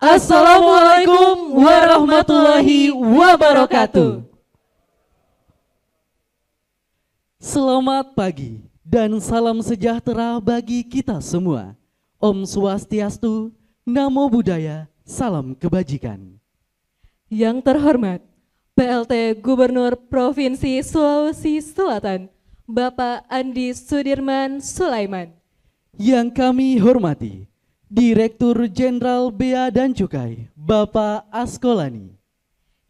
Assalamualaikum warahmatullahi wabarakatuh. Selamat pagi dan salam sejahtera bagi kita semua. Om Swastiastu, Namo Buddhaya, salam kebajikan. Yang terhormat PLT Gubernur Provinsi Sulawesi Selatan, Bapak Andi Sudirman Sulaiman. Yang kami hormati Direktur Jenderal Bea dan Cukai, Bapak Askolani.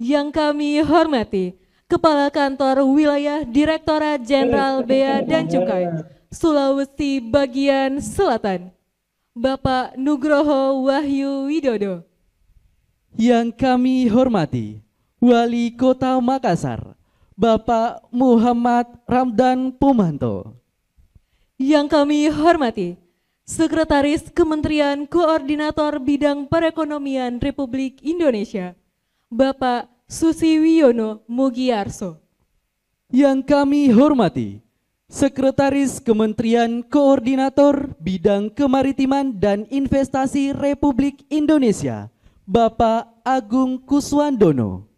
Yang kami hormati Kepala Kantor Wilayah Direktorat Jenderal Bea dan Cukai Sulawesi Bagian Selatan, Bapak Nugroho Wahyu Widodo. Yang kami hormati Wali Kota Makassar, Bapak Muhammad Ramdan Pomanto. Yang kami hormati Sekretaris Kementerian Koordinator Bidang Perekonomian Republik Indonesia, Bapak Susiwiono Mugiarso. Yang kami hormati Sekretaris Kementerian Koordinator Bidang Kemaritiman dan Investasi Republik Indonesia, Bapak Agung Kuswandono.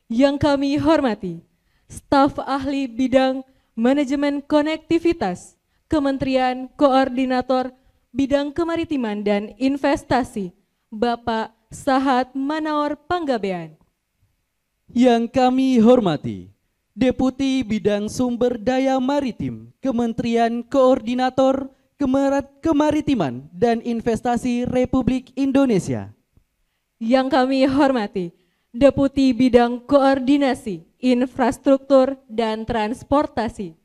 Yang kami hormati Staf Ahli Bidang Manajemen Konektivitas Kementerian Koordinator Bidang Kemaritiman dan Investasi, Bapak Sahat Manaor Panggabean. Yang kami hormati Deputi Bidang Sumber Daya Maritim Kementerian Koordinator Kemaritiman dan Investasi Republik Indonesia. Yang kami hormati Deputi Bidang Koordinasi Infrastruktur dan Transportasi.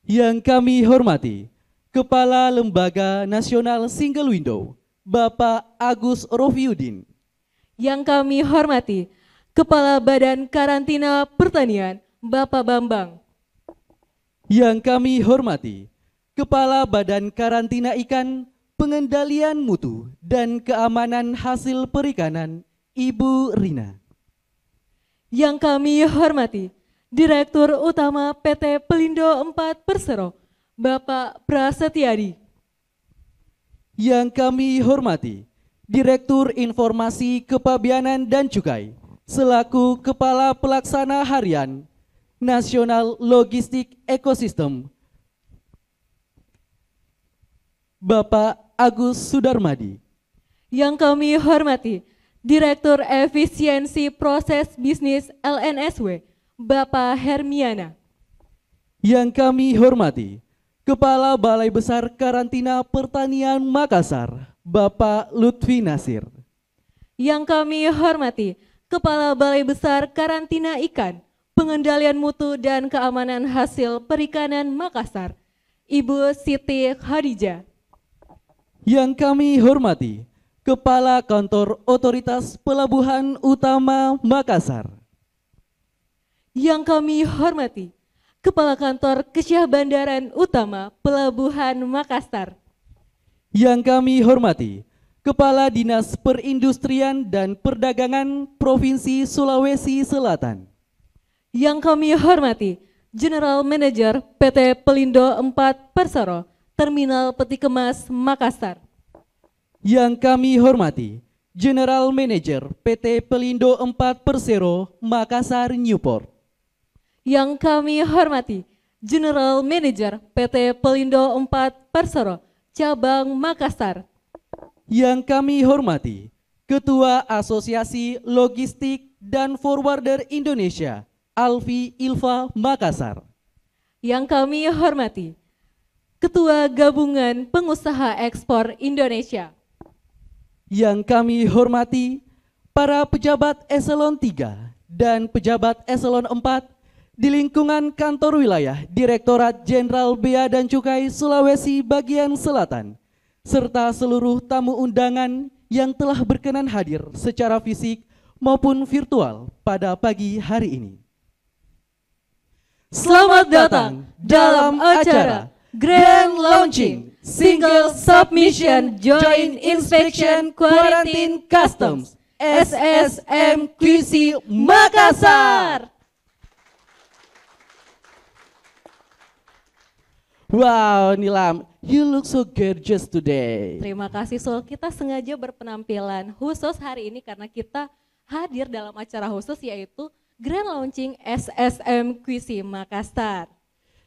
Yang kami hormati Kepala Lembaga Nasional Single Window, Bapak Agus Rofiudin. Yang kami hormati Kepala Badan Karantina Pertanian, Bapak Bambang. Yang kami hormati Kepala Badan Karantina Ikan, Pengendalian Mutu dan Keamanan Hasil Perikanan, Ibu Rina. Yang kami hormati Direktur Utama PT Pelindo 4 Persero, Bapak Prasetyadi. Yang kami hormati Direktur Informasi Kepabianan dan Cukai selaku Kepala Pelaksana Harian Nasional Logistik Ekosistem, Bapak Agus Sudarmadi. Yang kami hormati Direktur Efisiensi Proses Bisnis LNSW, Bapak Hermiana. Yang kami hormati Kepala Balai Besar Karantina Pertanian Makassar, Bapak Lutfi Nasir. Yang kami hormati Kepala Balai Besar Karantina Ikan, Pengendalian Mutu dan Keamanan Hasil Perikanan Makassar, Ibu Siti Khadijah. Yang kami hormati Kepala Kantor Otoritas Pelabuhan Utama Makassar. Yang kami hormati Kepala Kantor Kesyah Bandaran Utama Pelabuhan Makassar. Yang kami hormati Kepala Dinas Perindustrian dan Perdagangan Provinsi Sulawesi Selatan. Yang kami hormati General Manager PT Pelindo 4 Persero, Terminal Peti Kemas Makassar. Yang kami hormati General Manager PT Pelindo 4 Persero, Makassar Newport. Yang kami hormati General Manager PT Pelindo 4 Persero, Cabang Makassar. Yang kami hormati Ketua Asosiasi Logistik dan Forwarder Indonesia, Alfi Ilva Makassar. Yang kami hormati Ketua Gabungan Pengusaha Ekspor Indonesia. Yang kami hormati para pejabat eselon 3 dan pejabat eselon 4 di lingkungan kantor wilayah Direktorat Jenderal Bea dan Cukai Sulawesi Bagian Selatan, serta seluruh tamu undangan yang telah berkenan hadir secara fisik maupun virtual pada pagi hari ini. Selamat datang dalam acara Grand Launching Single Submission Joint Inspection Quarantine Customs SSMQC Makassar. Wow, Nilam, You look so gorgeous today. Terima kasih Sul, kita sengaja berpenampilan khusus hari ini karena kita hadir dalam acara khusus yaitu Grand Launching SSM QC Makassar.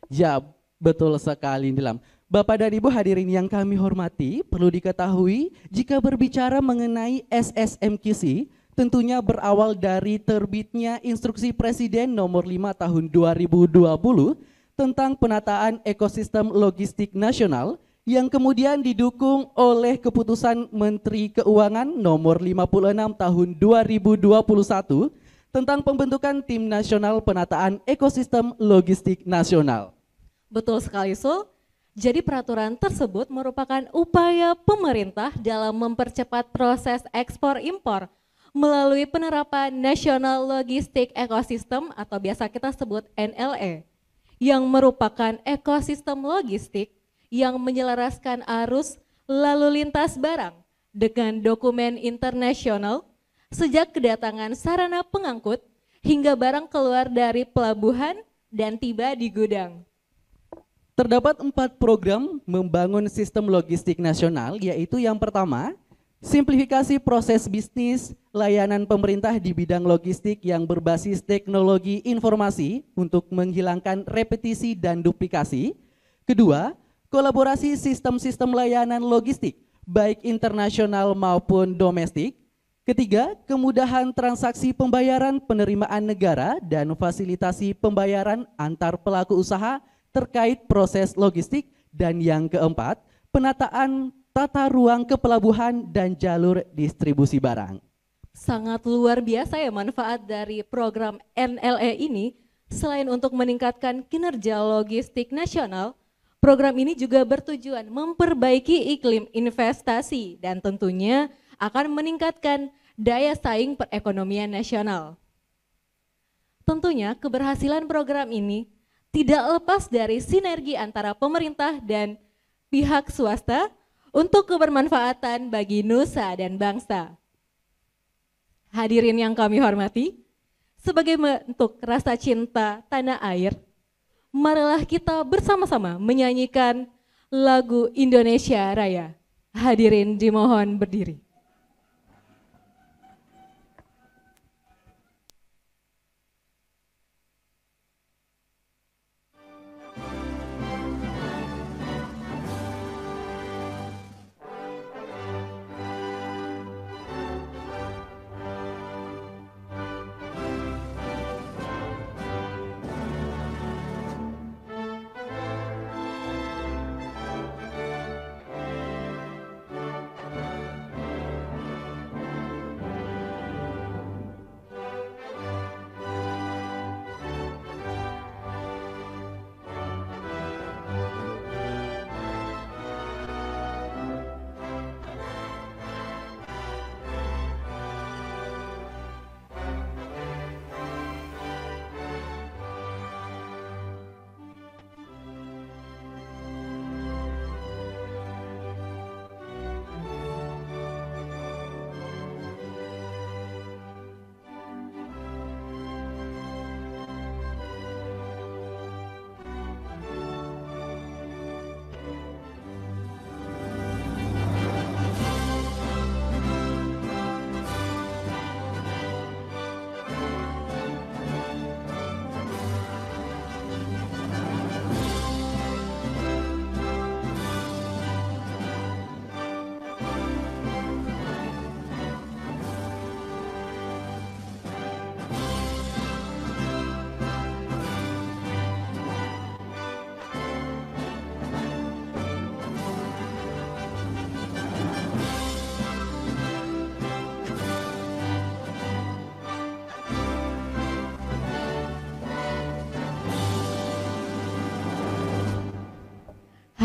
Ya, betul sekali Nilam. Bapak dan Ibu hadirin yang kami hormati, perlu diketahui jika berbicara mengenai SSMQC, tentunya berawal dari terbitnya Instruksi Presiden nomor 5 tahun 2020 tentang penataan ekosistem logistik nasional yang kemudian didukung oleh Keputusan Menteri Keuangan nomor 56 tahun 2021 tentang pembentukan Tim Nasional Penataan Ekosistem Logistik Nasional. Betul sekali Sul, jadi peraturan tersebut merupakan upaya pemerintah dalam mempercepat proses ekspor impor melalui penerapan National Logistic Ecosystem atau biasa kita sebut NLE, yang merupakan ekosistem logistik yang menyelaraskan arus lalu lintas barang dengan dokumen internasional sejak kedatangan sarana pengangkut hingga barang keluar dari pelabuhan dan tiba di gudang. Terdapat 4 program membangun sistem logistik nasional, yaitu yang pertama, simplifikasi proses bisnis layanan pemerintah di bidang logistik yang berbasis teknologi informasi untuk menghilangkan repetisi dan duplikasi. Kedua, kolaborasi sistem-sistem layanan logistik, baik internasional maupun domestik. Ketiga, kemudahan transaksi pembayaran penerimaan negara dan fasilitasi pembayaran antar pelaku usaha terkait proses logistik. Dan yang keempat, penataan tata ruang kepelabuhan dan jalur distribusi barang. Sangat luar biasa ya manfaat dari program NLE ini. Selain untuk meningkatkan kinerja logistik nasional, program ini juga bertujuan memperbaiki iklim investasi dan tentunya akan meningkatkan daya saing perekonomian nasional. Tentunya keberhasilan program ini tidak lepas dari sinergi antara pemerintah dan pihak swasta untuk kebermanfaatan bagi nusa dan bangsa. Hadirin yang kami hormati, sebagai bentuk rasa cinta tanah air, marilah kita bersama-sama menyanyikan lagu Indonesia Raya. Hadirin dimohon berdiri.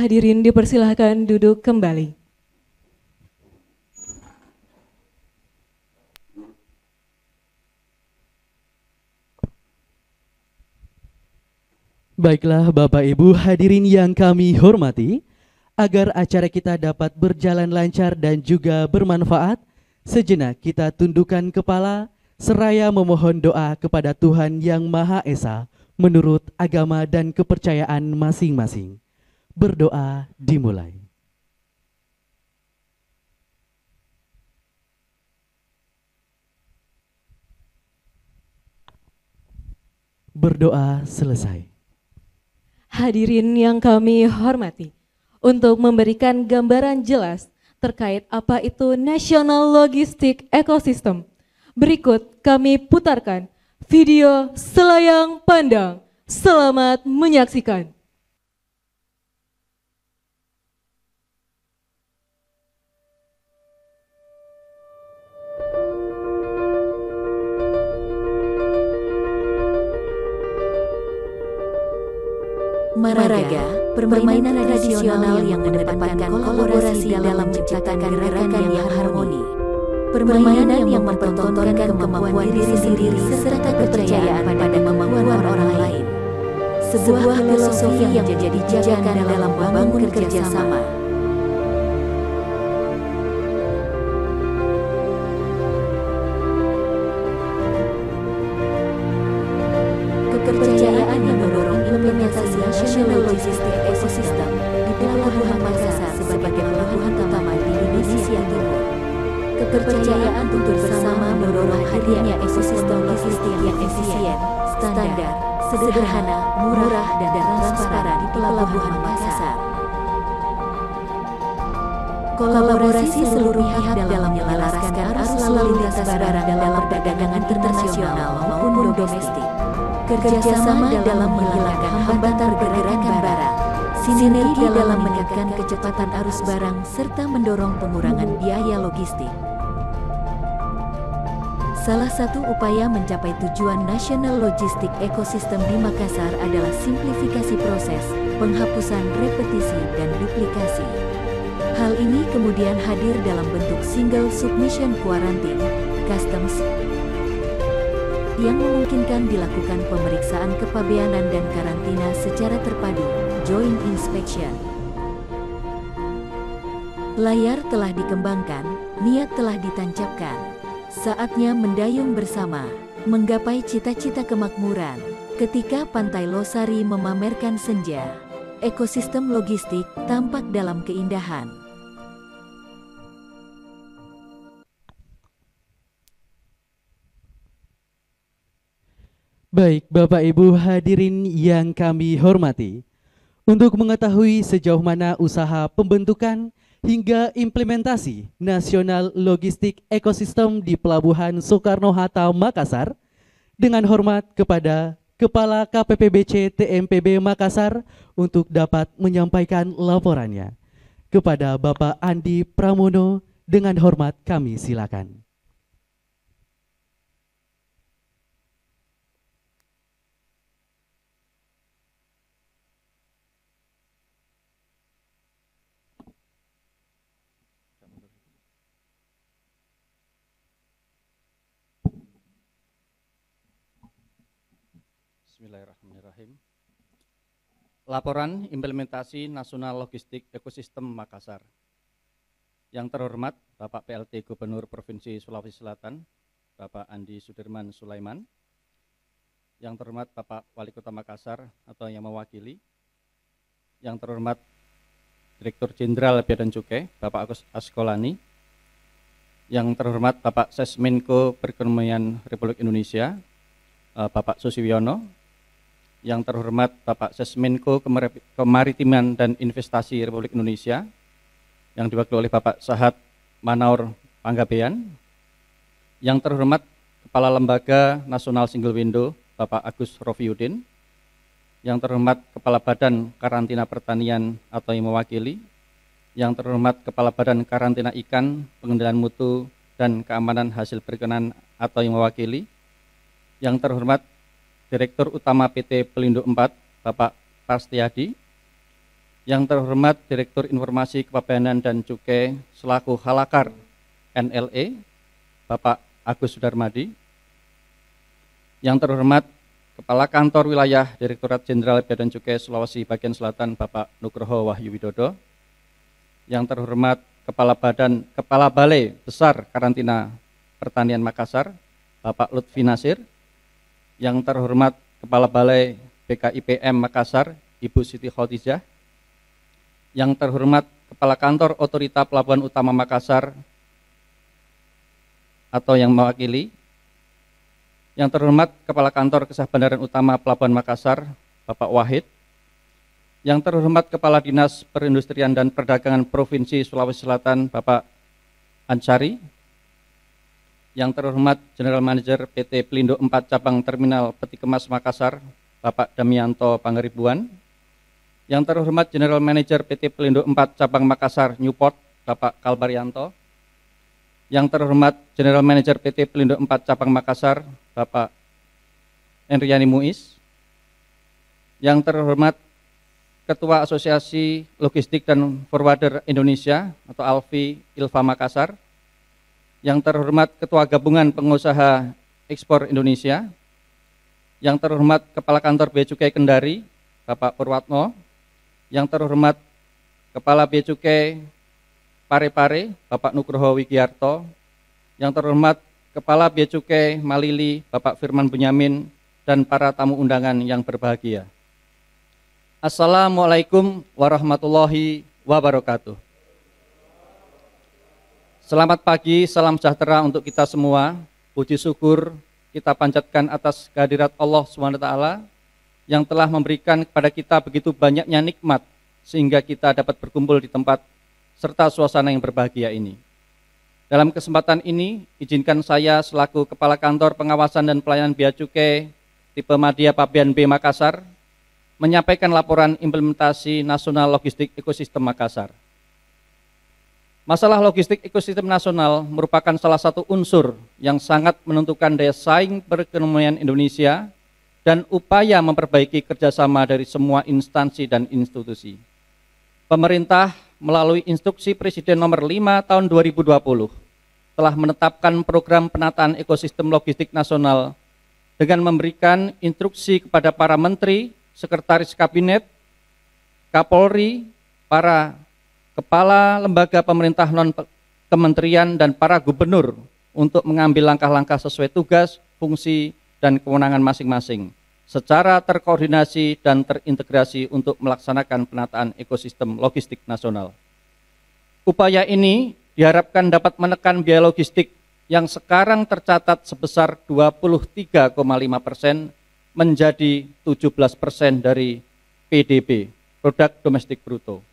Hadirin dipersilahkan duduk kembali. Baiklah Bapak Ibu hadirin yang kami hormati, agar acara kita dapat berjalan lancar dan juga bermanfaat, sejenak kita tundukkan kepala seraya memohon doa kepada Tuhan Yang Maha Esa menurut agama dan kepercayaan masing-masing. Berdoa dimulai. Berdoa selesai. Hadirin yang kami hormati, untuk memberikan gambaran jelas terkait apa itu National Logistic Ecosystem, berikut kami putarkan video Selayang Pandang. Selamat menyaksikan. Maraga, permainan tradisional yang mengedepankan kolaborasi dalam menciptakan gerakan yang harmoni. Permainan yang mempertontonkan kemampuan diri sendiri serta kepercayaan pada kemampuan orang lain. Sebuah filosofi yang menjadi jajakan dalam membangun kerjasama. Kepercayaan yang mendorong implementasi National Logistic Ecosystem di Pelabuhan Makassar sebagai pelabuhan utama di Indonesia Timur. Kepercayaan untuk bersama mendorong hadirnya ekosistem logistik yang efisien, standar, sederhana, murah, dan transparan di Pelabuhan Makassar. Kolaborasi seluruh pihak dalam menyelaraskan arus lalu lintas barang dalam perdagangan internasional maupun domestik. Kerjasama dalam menghilangkan hambatan pergerakan barang, sinergi dalam menekan kecepatan arus barang, serta mendorong pengurangan biaya logistik. Salah satu upaya mencapai tujuan National Logistic Ecosystem di Makassar adalah simplifikasi proses, penghapusan repetisi dan duplikasi. Hal ini kemudian hadir dalam bentuk Single Submission Quarantine, Customs, yang memungkinkan dilakukan pemeriksaan kepabeanan dan karantina secara terpadu, Joint Inspection. Layar telah dikembangkan, niat telah ditancapkan. Saatnya mendayung bersama, menggapai cita-cita kemakmuran. Ketika Pantai Losari memamerkan senja, ekosistem logistik tampak dalam keindahan. Baik, Bapak Ibu hadirin yang kami hormati, untuk mengetahui sejauh mana usaha pembentukan hingga implementasi National Logistic Ecosystem di Pelabuhan Soekarno-Hatta Makassar, dengan hormat kepada Kepala KPPBC TMPB Makassar untuk dapat menyampaikan laporannya. Kepada Bapak Andi Pramono, dengan hormat kami silakan. Bismillahirrahmanirrahim. Laporan implementasi Nasional Logistik Ekosistem Makassar. Yang terhormat Bapak PLT Gubernur Provinsi Sulawesi Selatan, Bapak Andi Sudirman Sulaiman. Yang terhormat Bapak Wali Kota Makassar atau yang mewakili. Yang terhormat Direktur Jenderal Bea dan Cukai, Bapak Agus Askolani. Yang terhormat Bapak Sesmenko Perekonomian Republik Indonesia, Bapak Susiwiono. Yang terhormat Bapak Sesmenko Kemaritiman dan Investasi Republik Indonesia, yang diwakili oleh Bapak Sahat Manaur Panggabean. Yang terhormat Kepala Lembaga Nasional Single Window, Bapak Agus Rofiuddin. Yang terhormat Kepala Badan Karantina Pertanian atau yang mewakili. Yang terhormat Kepala Badan Karantina Ikan, Pengendalian Mutu dan Keamanan Hasil Perikanan atau yang mewakili. Yang terhormat Direktur Utama PT Pelindo 4, Bapak Prastiadi. Yang terhormat Direktur Informasi Kepabeanan dan Cukai selaku Halakar NLE, Bapak Agus Sudarmadi. Yang terhormat Kepala Kantor Wilayah Direktorat Jenderal Bea dan Cukai Sulawesi Bagian Selatan, Bapak Nugroho Wahyu Widodo. Yang terhormat Kepala Balai Besar Karantina Pertanian Makassar, Bapak Lutfi Nasir. Yang terhormat Kepala Balai BKIPM Makassar, Ibu Siti Khotijah. yang terhormat Kepala Kantor Otorita Pelabuhan Utama Makassar atau yang mewakili, yang terhormat Kepala Kantor Kesah Bandaran Utama Pelabuhan Makassar, Bapak Wahid, yang terhormat Kepala Dinas Perindustrian dan Perdagangan Provinsi Sulawesi Selatan, Bapak Ansari, yang terhormat General Manager PT Pelindo 4 Cabang Terminal Peti Kemas Makassar, Bapak Damianto Pangaribuan, yang terhormat General Manager PT Pelindo 4 Cabang Makassar Newport, Bapak Kalbaryanto, yang terhormat General Manager PT Pelindo 4 Cabang Makassar, Bapak Enriani Muiz, yang terhormat Ketua Asosiasi Logistik dan Forwarder Indonesia atau ALFI Ilva Makassar, yang terhormat Ketua Gabungan Pengusaha Ekspor Indonesia, yang terhormat Kepala Kantor Bea Cukai Kendari, Bapak Purwatno, yang terhormat Kepala Bea Cukai Parepare, Bapak Nugroho Wigiarto, yang terhormat Kepala Bea Cukai Malili, Bapak Firman Bunyamin, dan para tamu undangan yang berbahagia. Assalamualaikum warahmatullahi wabarakatuh. Selamat pagi, salam sejahtera untuk kita semua. Puji syukur kita panjatkan atas kehadirat Allah SWT yang telah memberikan kepada kita begitu banyaknya nikmat sehingga kita dapat berkumpul di tempat serta suasana yang berbahagia ini. Dalam kesempatan ini, izinkan saya selaku Kepala Kantor Pengawasan dan Pelayanan Bea Cukai tipe Madya Pabean B Makassar menyampaikan laporan implementasi Nasional Logistik Ekosistem Makassar. Masalah logistik ekosistem nasional merupakan salah satu unsur yang sangat menentukan daya saing perekonomian Indonesia dan upaya memperbaiki kerjasama dari semua instansi dan institusi. Pemerintah melalui Instruksi Presiden Nomor 5 Tahun 2020 telah menetapkan program penataan ekosistem logistik nasional dengan memberikan instruksi kepada para menteri, sekretaris kabinet, Kapolri, para kepala lembaga pemerintah non-kementerian dan para gubernur untuk mengambil langkah-langkah sesuai tugas, fungsi, dan kewenangan masing-masing secara terkoordinasi dan terintegrasi untuk melaksanakan penataan ekosistem logistik nasional. Upaya ini diharapkan dapat menekan biaya logistik yang sekarang tercatat sebesar 23,5% menjadi 17% dari PDB, Produk Domestik Bruto.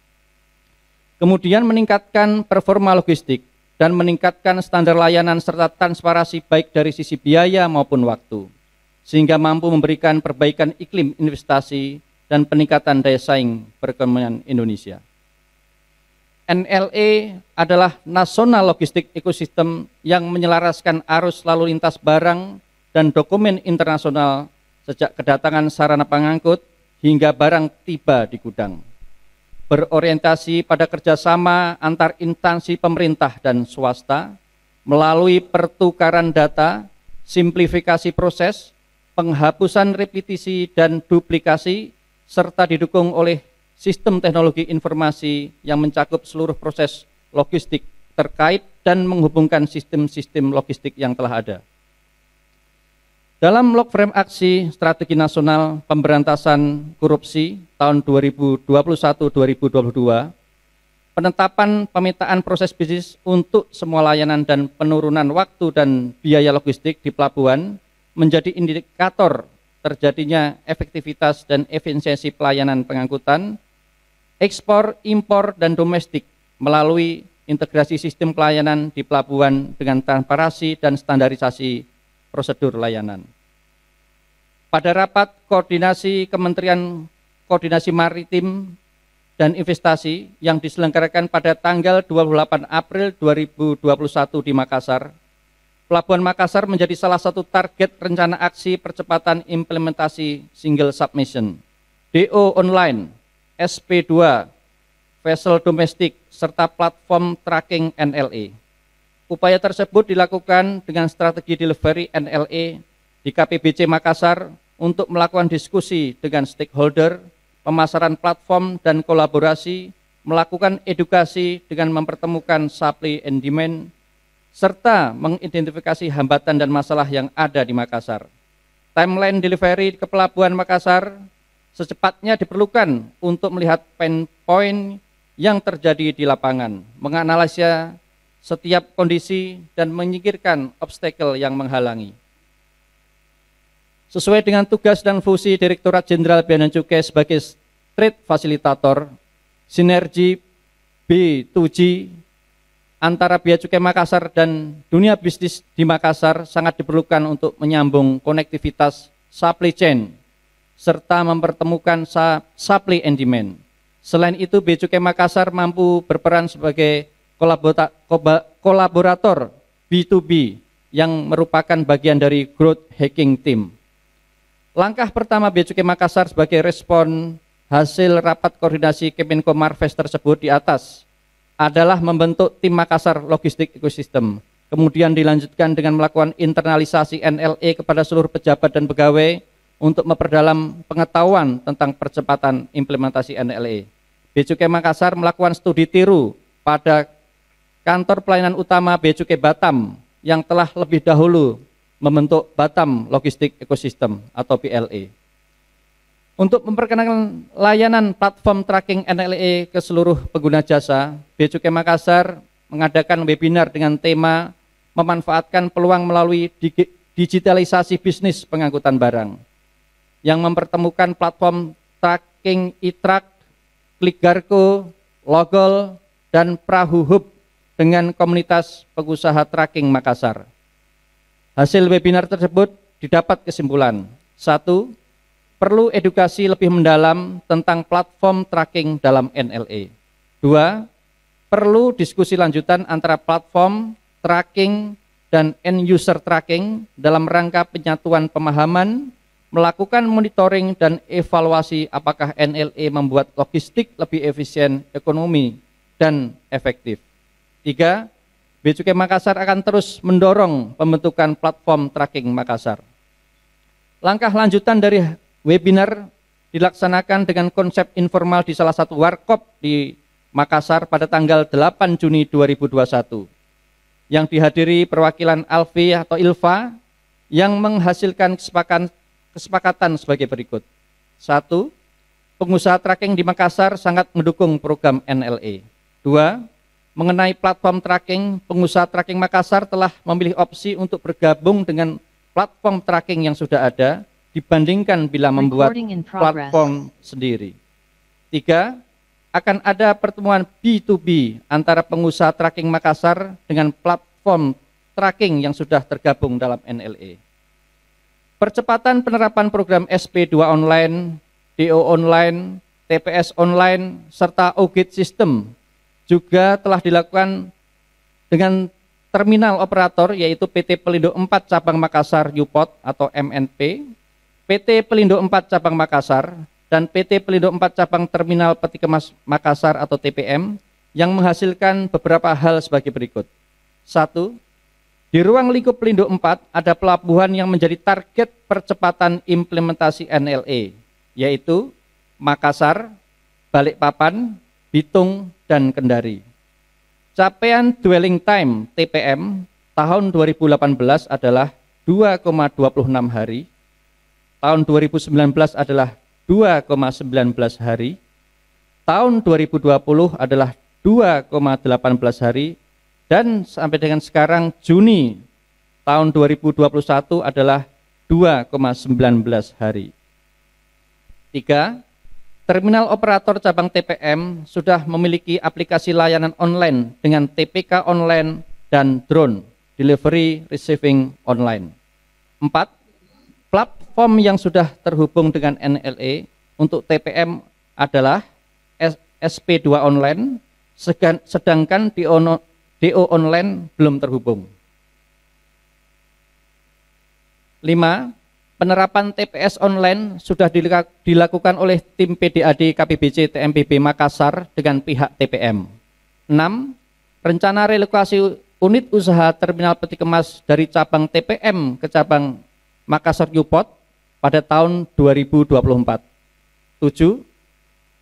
Kemudian meningkatkan performa logistik dan meningkatkan standar layanan serta transparansi baik dari sisi biaya maupun waktu, sehingga mampu memberikan perbaikan iklim investasi dan peningkatan daya saing perekonomian Indonesia. NLE adalah Nasional Logistik Ekosistem yang menyelaraskan arus lalu lintas barang dan dokumen internasional sejak kedatangan sarana pengangkut hingga barang tiba di gudang. Berorientasi pada kerjasama antar instansi pemerintah dan swasta melalui pertukaran data, simplifikasi proses, penghapusan repetisi dan duplikasi, serta didukung oleh sistem teknologi informasi yang mencakup seluruh proses logistik terkait dan menghubungkan sistem-sistem logistik yang telah ada. Dalam log frame aksi Strategi Nasional Pemberantasan Korupsi tahun 2021-2022, penetapan pemetaan proses bisnis untuk semua layanan dan penurunan waktu dan biaya logistik di pelabuhan menjadi indikator terjadinya efektivitas dan efisiensi pelayanan pengangkutan, ekspor, impor, dan domestik melalui integrasi sistem pelayanan di pelabuhan dengan transparansi dan standarisasi prosedur layanan. Pada rapat koordinasi Kementerian Koordinasi Maritim dan Investasi yang diselenggarakan pada tanggal 28 April 2021 di Makassar, Pelabuhan Makassar menjadi salah satu target rencana aksi percepatan implementasi single submission, DO online, SP2, vessel domestik, serta platform tracking NLE. Upaya tersebut dilakukan dengan strategi delivery NLE di KPBC Makassar untuk melakukan diskusi dengan stakeholder, pemasaran platform dan kolaborasi, melakukan edukasi dengan mempertemukan supply and demand, serta mengidentifikasi hambatan dan masalah yang ada di Makassar. Timeline delivery ke Pelabuhan Makassar secepatnya diperlukan untuk melihat pain point yang terjadi di lapangan, menganalisa setiap kondisi dan menyingkirkan obstacle yang menghalangi. Sesuai dengan tugas dan fungsi Direktorat Jenderal Bea dan Cukai sebagai trade fasilitator, sinergi B2G antara Bea Cukai Makassar dan dunia bisnis di Makassar sangat diperlukan untuk menyambung konektivitas supply chain serta mempertemukan supply and demand. Selain itu, Bea Cukai Makassar mampu berperan sebagai kolaborator B2B yang merupakan bagian dari growth hacking team. Langkah pertama Bea Cukai Makassar sebagai respon hasil rapat koordinasi Kemenko Marves tersebut di atas adalah membentuk tim Makassar Logistik Ecosystem. Kemudian dilanjutkan dengan melakukan internalisasi NLE kepada seluruh pejabat dan pegawai untuk memperdalam pengetahuan tentang percepatan implementasi NLE. Bea Cukai Makassar melakukan studi tiru pada kantor pelayanan utama Bea Cukai Batam yang telah lebih dahulu membentuk Batam Logistik Ecosystem atau BLE. Untuk memperkenalkan layanan platform tracking NLE ke seluruh pengguna jasa, Bea Cukai Makassar mengadakan webinar dengan tema memanfaatkan peluang melalui digitalisasi bisnis pengangkutan barang yang mempertemukan platform tracking e-track, Klikgarko, Logol, dan Prahu Hub dengan komunitas pengusaha tracking Makassar. Hasil webinar tersebut didapat kesimpulan. 1. Perlu edukasi lebih mendalam tentang platform tracking dalam NLE. 2. Perlu diskusi lanjutan antara platform tracking dan end user tracking dalam rangka penyatuan pemahaman, melakukan monitoring dan evaluasi apakah NLE membuat logistik lebih efisien, ekonomi, dan efektif. 3. Bea Cukai Makassar akan terus mendorong pembentukan platform tracking Makassar. Langkah lanjutan dari webinar dilaksanakan dengan konsep informal di salah satu warkop di Makassar pada tanggal 8 Juni 2021 yang dihadiri perwakilan Alfi atau Ilva yang menghasilkan kesepakatan sebagai berikut. 1. Pengusaha tracking di Makassar sangat mendukung program NLE. 2. Mengenai platform tracking, pengusaha tracking Makassar telah memilih opsi untuk bergabung dengan platform tracking yang sudah ada dibandingkan bila membuat platform sendiri. 3. Akan ada pertemuan B2B antara pengusaha tracking Makassar dengan platform tracking yang sudah tergabung dalam NLE. Percepatan penerapan program SP2 online, DO online, TPS online, serta audit sistem juga telah dilakukan dengan terminal operator yaitu PT Pelindo 4 Cabang Makassar UPOT atau MNP, PT Pelindo 4 Cabang Makassar, dan PT Pelindo 4 Cabang Terminal Peti Kemas Makassar atau TPM yang menghasilkan beberapa hal sebagai berikut. 1. Di ruang lingkup Pelindo 4 ada pelabuhan yang menjadi target percepatan implementasi NLE, yaitu Makassar, Balikpapan, Bitung, dan Kendari. Capaian dwelling time TPM tahun 2018 adalah 2,26 hari, tahun 2019 adalah 2,19 hari, tahun 2020 adalah 2,18 hari, dan sampai dengan sekarang Juni tahun 2021 adalah 2,19 hari. 3. Terminal operator cabang TPM sudah memiliki aplikasi layanan online dengan TPK online dan drone, delivery receiving online. 4. Platform yang sudah terhubung dengan NLE untuk TPM adalah SP2 online, sedangkan DO online belum terhubung. 5. Penerapan TPS online sudah dilakukan oleh tim PDAD KPBC TMPB Makassar dengan pihak TPM. 6. Rencana relokasi unit usaha terminal peti kemas dari cabang TPM ke cabang Makassar UPOT pada tahun 2024. 7.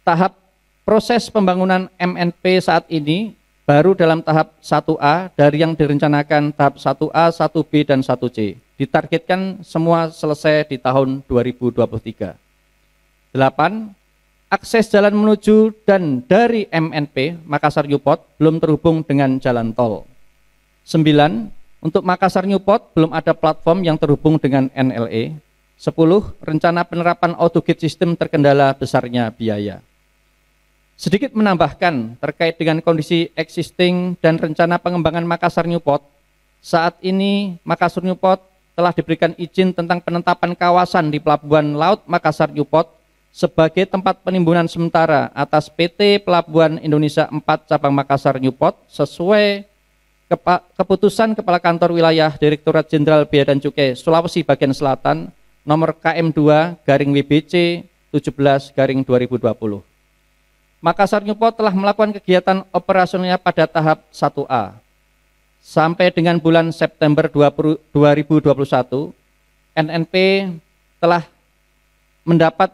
Tahap proses pembangunan MNP saat ini baru dalam tahap 1A dari yang direncanakan tahap 1A, 1B, dan 1C. Ditargetkan semua selesai di tahun 2023. 8. akses jalan menuju dan dari MNP Makassar Newport belum terhubung dengan jalan tol. 9. Untuk Makassar Newport belum ada platform yang terhubung dengan NLE. 10. Rencana penerapan autogate sistem terkendala besarnya biaya. Sedikit menambahkan terkait dengan kondisi existing dan rencana pengembangan Makassar Newport. Saat ini Makassar Newport telah diberikan izin tentang penetapan kawasan di Pelabuhan Laut Makassar Newport sebagai tempat penimbunan sementara atas PT Pelabuhan Indonesia 4 Cabang Makassar Newport sesuai keputusan Kepala Kantor Wilayah Direktorat Jenderal Bea dan Cukai Sulawesi Bagian Selatan nomor KM2/WBC 17/2020. Makassar Newport telah melakukan kegiatan operasionalnya pada tahap 1A. Sampai dengan bulan September 2021, NNP telah mendapat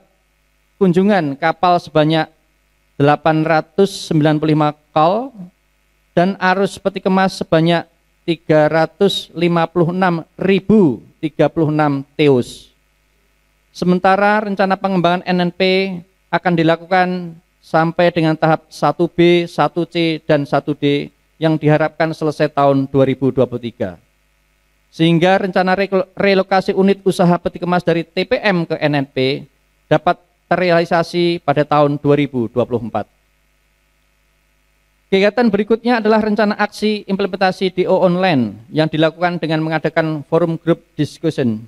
kunjungan kapal sebanyak 895 kal dan arus peti kemas sebanyak 356.036 teus. Sementara rencana pengembangan NNP akan dilakukan sampai dengan tahap 1B, 1C, dan 1D yang diharapkan selesai tahun 2023. Sehingga rencana relokasi unit usaha peti kemas dari TPM ke NNP dapat terrealisasi pada tahun 2024. Kegiatan berikutnya adalah rencana aksi implementasi DO online yang dilakukan dengan mengadakan forum group discussion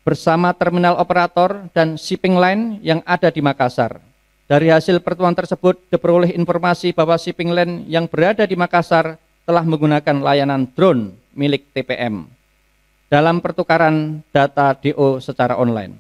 bersama terminal operator dan shipping line yang ada di Makassar. Dari hasil pertemuan tersebut diperoleh informasi bahwa shipping line yang berada di Makassar telah menggunakan layanan drone milik TPM dalam pertukaran data DO secara online.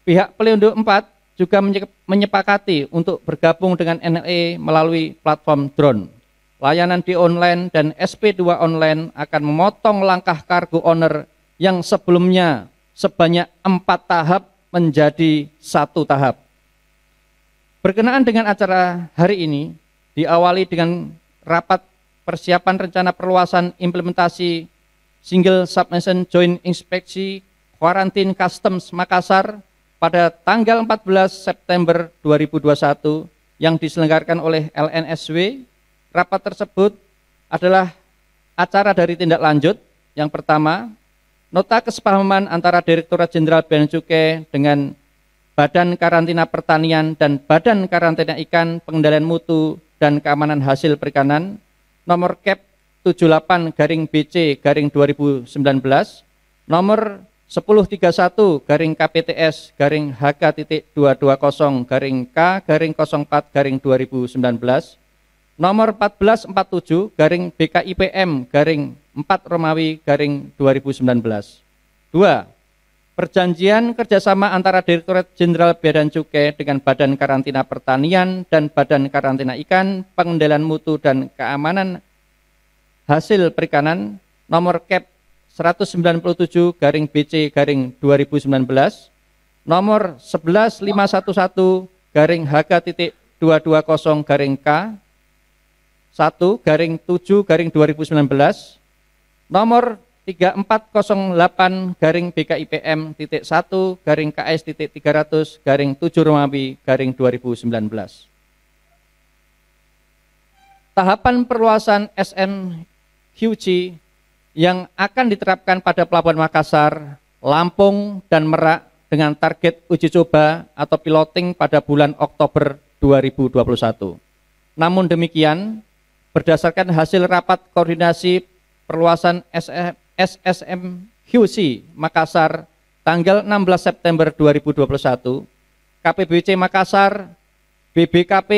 Pihak Pelindo 4 juga menyepakati untuk bergabung dengan NLE melalui platform drone. Layanan DO online dan SP2 online akan memotong langkah cargo owner yang sebelumnya sebanyak 4 tahap menjadi 1 tahap. Berkenaan dengan acara hari ini, diawali dengan rapat persiapan rencana perluasan implementasi Single Submission Joint Inspeksi Quarantine Customs Makassar pada tanggal 14 September 2021 yang diselenggarakan oleh LNSW. Rapat tersebut adalah acara dari tindak lanjut. Yang pertama, nota kesepahaman antara Direktorat Jenderal Bea dan Cukai dengan Badan Karantina Pertanian dan Badan Karantina Ikan Pengendalian Mutu dan Keamanan Hasil Perikanan nomor KEP 78/BC/2019 nomor 1031-KPTS-H.220-K/04/2019 nomor 1447-BKIPM-4 2. Perjanjian kerjasama antara Direktorat Jenderal Bea dan Cukai dengan Badan Karantina Pertanian dan Badan Karantina Ikan Pengendalian Mutu dan Keamanan Hasil Perikanan nomor KEP 197-BC/2019 nomor 11511-H.220-K 1/7/2019 nomor 3408-BKIPM.1-KS.300-7 Romawi-2019. Tahapan perluasan SMQG yang akan diterapkan pada Pelabuhan Makassar, Lampung, dan Merak dengan target uji coba atau piloting pada bulan Oktober 2021. Namun demikian, berdasarkan hasil rapat koordinasi perluasan SSMQC Makassar tanggal 16 September 2021, KPBC Makassar, BBKP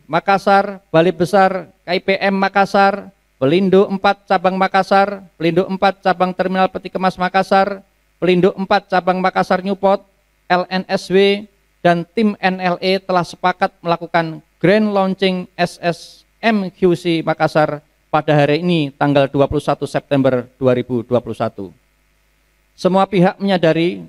Makassar, Balai Besar KIPM Makassar, Pelindo 4 Cabang Makassar, Pelindo 4 Cabang Terminal Peti Kemas Makassar, Pelindo 4 Cabang Makassar Newport, LNSW, dan tim NLE telah sepakat melakukan grand launching SSMQC Makassar pada hari ini tanggal 21 September 2021. Semua pihak menyadari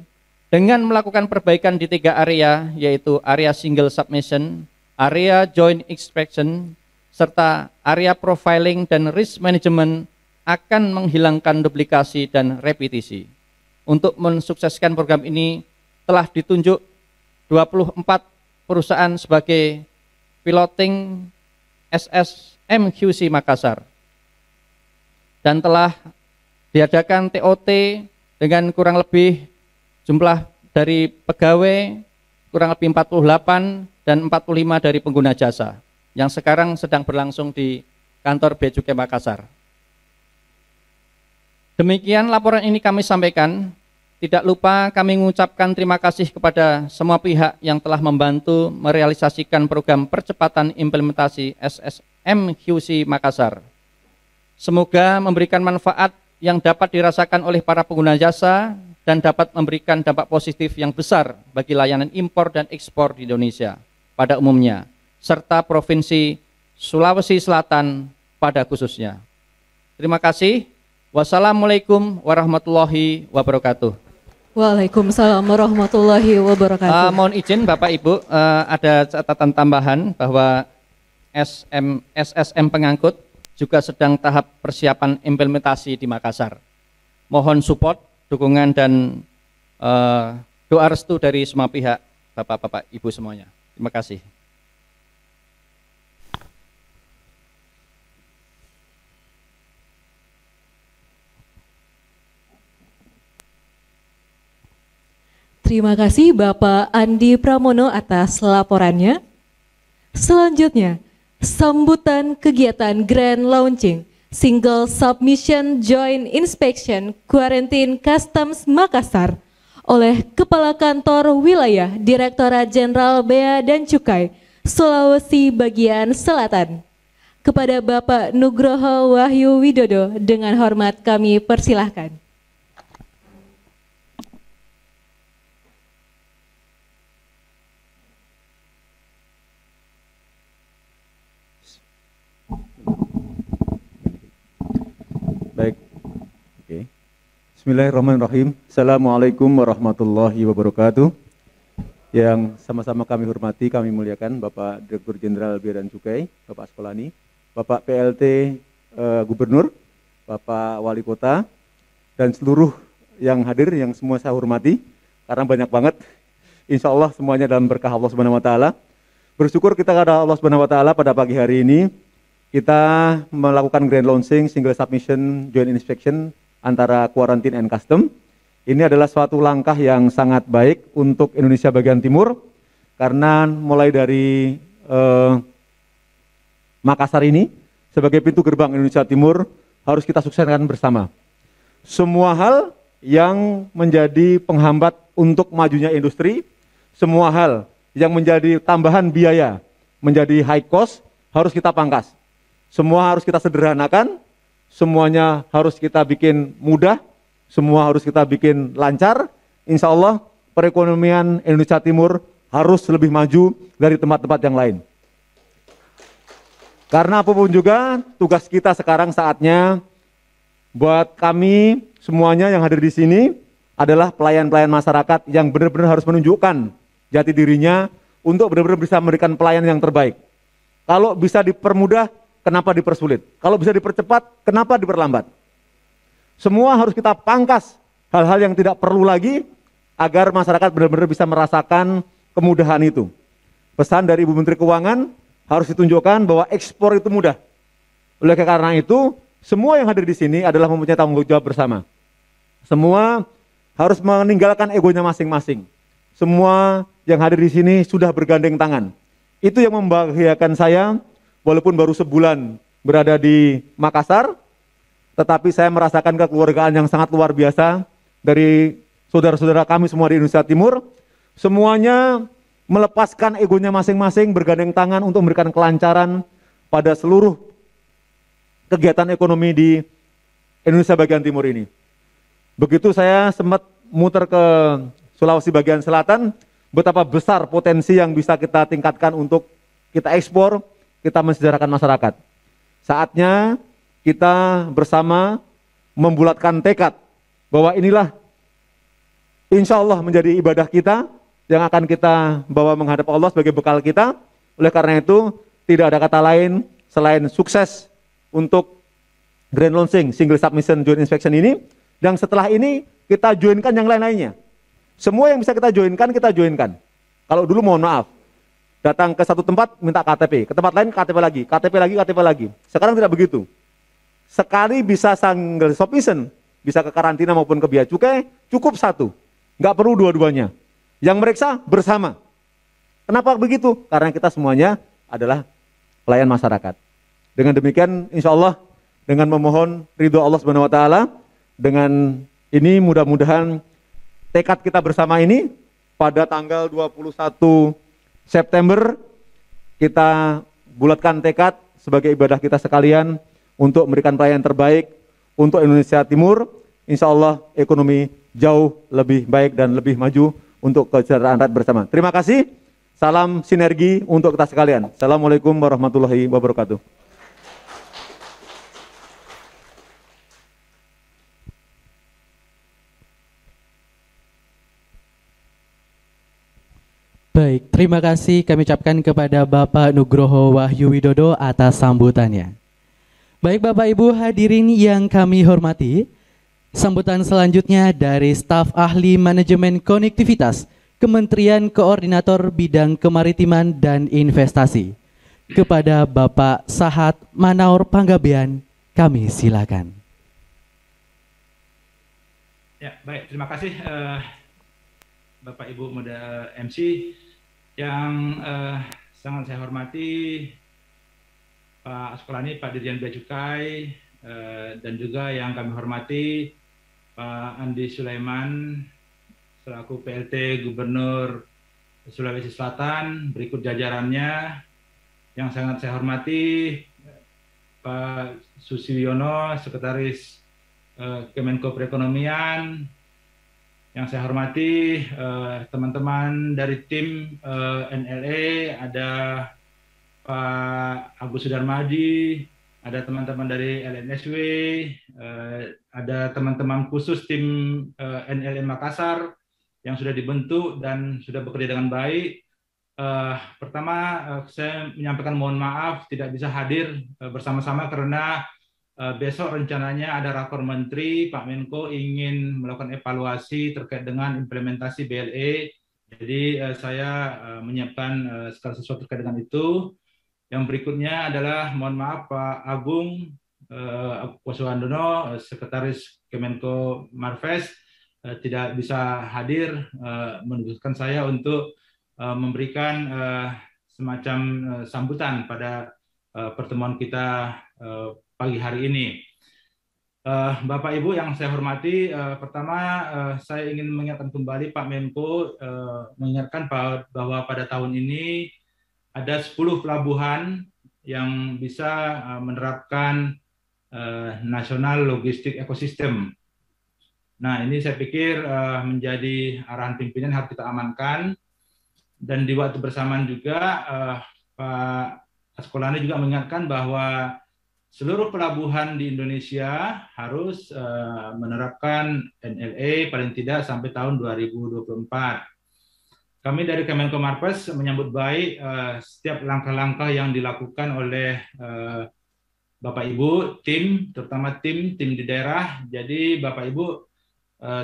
dengan melakukan perbaikan di 3 area, yaitu area single submission, area joint inspection, serta area profiling dan risk management akan menghilangkan duplikasi dan repetisi. Untuk mensukseskan program ini telah ditunjuk 24 perusahaan sebagai piloting SSM QC Makassar, dan telah diadakan TOT dengan kurang lebih jumlah dari pegawai kurang lebih 48 dan 45 dari pengguna jasa yang sekarang sedang berlangsung di kantor Bea Cukai Makassar. Demikian laporan ini kami sampaikan. Tidak lupa kami mengucapkan terima kasih kepada semua pihak yang telah membantu merealisasikan program percepatan implementasi SSM QC Makassar. Semoga memberikan manfaat yang dapat dirasakan oleh para pengguna jasa dan dapat memberikan dampak positif yang besar bagi layanan impor dan ekspor di Indonesia pada umumnya, serta Provinsi Sulawesi Selatan pada khususnya. Terima kasih. Wassalamualaikum warahmatullahi wabarakatuh. Waalaikumsalam warahmatullahi wabarakatuh. Mohon izin Bapak Ibu, ada catatan tambahan bahwa SSM pengangkut juga sedang tahap persiapan implementasi di Makassar. Mohon support, dukungan dan doa restu dari semua pihak, Bapak-Bapak Ibu semuanya. Terima kasih. Terima kasih Bapak Andi Pramono atas laporannya. Selanjutnya, sambutan kegiatan Grand Launching Single Submission Joint Inspection Quarantine Customs Makassar oleh Kepala Kantor Wilayah Direktorat Jenderal Bea dan Cukai Sulawesi Bagian Selatan. Kepada Bapak Nugroho Wahyu Widodo, dengan hormat kami persilahkan. Baik. Oke. Bismillahirrahmanirrahim. Assalamualaikum warahmatullahi wabarakatuh. Yang sama-sama kami hormati, kami muliakan Bapak Direktur Jenderal Bea dan Cukai, Bapak Askolani, Bapak PLT Gubernur, Bapak Wali Kota, dan seluruh yang hadir yang semua saya hormati, karena banyak banget. Insya Allah semuanya dalam berkah Allah Subhanahu Wa Taala. Bersyukur kita kepada Allah Subhanahu Wa Taala pada pagi hari ini kita melakukan grand launching single submission joint inspection antara quarantine and custom. Ini adalah suatu langkah yang sangat baik untuk Indonesia bagian timur, karena mulai dari Makassar ini sebagai pintu gerbang Indonesia Timur harus kita sukseskan bersama. Semua hal yang menjadi penghambat untuk majunya industri, semua hal yang menjadi tambahan biaya, menjadi high cost, harus kita pangkas. Semua harus kita sederhanakan, semuanya harus kita bikin mudah, semua harus kita bikin lancar. Insya Allah perekonomian Indonesia Timur harus lebih maju dari tempat-tempat yang lain. Karena apapun juga tugas kita sekarang saatnya buat kami semuanya yang hadir di sini adalah pelayan-pelayan masyarakat yang benar-benar harus menunjukkan jati dirinya untuk benar-benar bisa memberikan pelayanan yang terbaik. Kalau bisa dipermudah, kenapa dipersulit? Kalau bisa dipercepat, kenapa diperlambat? Semua harus kita pangkas hal-hal yang tidak perlu lagi agar masyarakat benar-benar bisa merasakan kemudahan itu. Pesan dari Ibu Menteri Keuangan harus ditunjukkan bahwa ekspor itu mudah. Oleh karena itu, semua yang hadir di sini adalah mempunyai tanggung jawab bersama. Semua harus meninggalkan egonya masing-masing. Semua yang hadir di sini sudah bergandeng tangan. Itu yang membahagiakan saya. Walaupun baru sebulan berada di Makassar, tetapi saya merasakan kekeluargaan yang sangat luar biasa dari saudara-saudara kami semua di Indonesia Timur. Semuanya melepaskan egonya masing-masing, bergandeng tangan untuk memberikan kelancaran pada seluruh kegiatan ekonomi di Indonesia bagian timur ini. Begitu saya sempat muter ke Sulawesi bagian selatan, betapa besar potensi yang bisa kita tingkatkan untuk kita ekspor, kita mensejahterakan masyarakat. Saatnya kita bersama membulatkan tekad bahwa inilah insya Allah menjadi ibadah kita yang akan kita bawa menghadap Allah sebagai bekal kita. Oleh karena itu tidak ada kata lain selain sukses untuk grand launching single submission joint inspection ini, dan setelah ini kita joinkan yang lain-lainnya. Semua yang bisa kita joinkan, kita joinkan. Kalau dulu mohon maaf, datang ke satu tempat minta KTP, ke tempat lain KTP lagi, KTP lagi, KTP lagi. Sekarang tidak begitu. Sekali bisa single sufficient, bisa ke karantina maupun ke bea cukai, cukup satu. Nggak perlu dua-duanya. Yang meriksa bersama. Kenapa begitu? Karena kita semuanya adalah pelayan masyarakat. Dengan demikian, insya Allah, dengan memohon ridho Allah Subhanahu Wa Taala, dengan ini mudah-mudahan tekad kita bersama ini pada tanggal 21 September kita bulatkan tekad sebagai ibadah kita sekalian untuk memberikan pelayanan terbaik untuk Indonesia Timur. Insya Allah ekonomi jauh lebih baik dan lebih maju untuk kesejahteraan rakyat bersama. Terima kasih. Salam sinergi untuk kita sekalian. Assalamualaikum warahmatullahi wabarakatuh. Baik, terima kasih kami ucapkan kepada Bapak Nugroho Wahyu Widodo atas sambutannya. Baik Bapak Ibu hadirin yang kami hormati, sambutan selanjutnya dari staf ahli manajemen konektivitas Kementerian Koordinator Bidang Kemaritiman dan Investasi. Kepada Bapak Sahat Manaur Panggabean, kami silakan. Ya, baik, terima kasih Bapak Ibu MC yang sangat saya hormati, Pak Askolani, Pak Dirjen Bea Cukai, dan juga yang kami hormati Pak Andi Sulaiman selaku PLT Gubernur Sulawesi Selatan, berikut jajarannya. Yang sangat saya hormati Pak Susiwiono, Sekretaris Kemenko Perekonomian. Yang saya hormati teman-teman dari tim NLE, ada Pak Agus Sudarmadi, ada teman-teman dari LNSW, ada teman-teman khusus tim NLE Makassar yang sudah dibentuk dan sudah bekerja dengan baik. Pertama, saya menyampaikan mohon maaf tidak bisa hadir bersama-sama karena besok rencananya ada rakor menteri, Pak Menko ingin melakukan evaluasi terkait dengan implementasi BLE. Jadi saya menyiapkan segala sesuatu terkait dengan itu. Yang berikutnya adalah mohon maaf Pak Agung Posuwandono, Sekretaris Kemenko Marves, tidak bisa hadir, menugaskan saya untuk memberikan semacam sambutan pada pertemuan kita pagi hari ini. Bapak Ibu yang saya hormati, pertama saya ingin mengingatkan kembali Pak Menko mengingatkan bahwa pada tahun ini ada 10 pelabuhan yang bisa menerapkan National Logistic Ecosystem. Nah, ini saya pikir menjadi arahan pimpinan harus kita amankan, dan di waktu bersamaan juga Pak Askolani juga mengingatkan bahwa seluruh pelabuhan di Indonesia harus menerapkan NLE paling tidak sampai tahun 2024. Kami dari Kemenko Marves menyambut baik setiap langkah-langkah yang dilakukan oleh Bapak Ibu, tim, terutama tim di daerah. Jadi Bapak Ibu,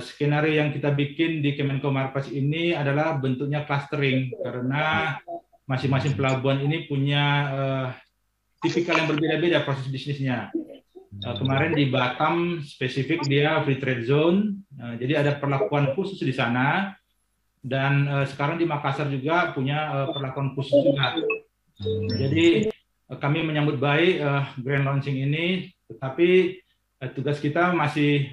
skenario yang kita bikin di Kemenko Marves ini adalah bentuknya clustering, karena masing-masing pelabuhan ini punya tipikal yang berbeda-beda proses bisnisnya. Kemarin di Batam spesifik dia free trade zone, jadi ada perlakuan khusus di sana, dan sekarang di Makassar juga punya perlakuan khusus juga. Jadi kami menyambut baik grand launching ini, tetapi tugas kita masih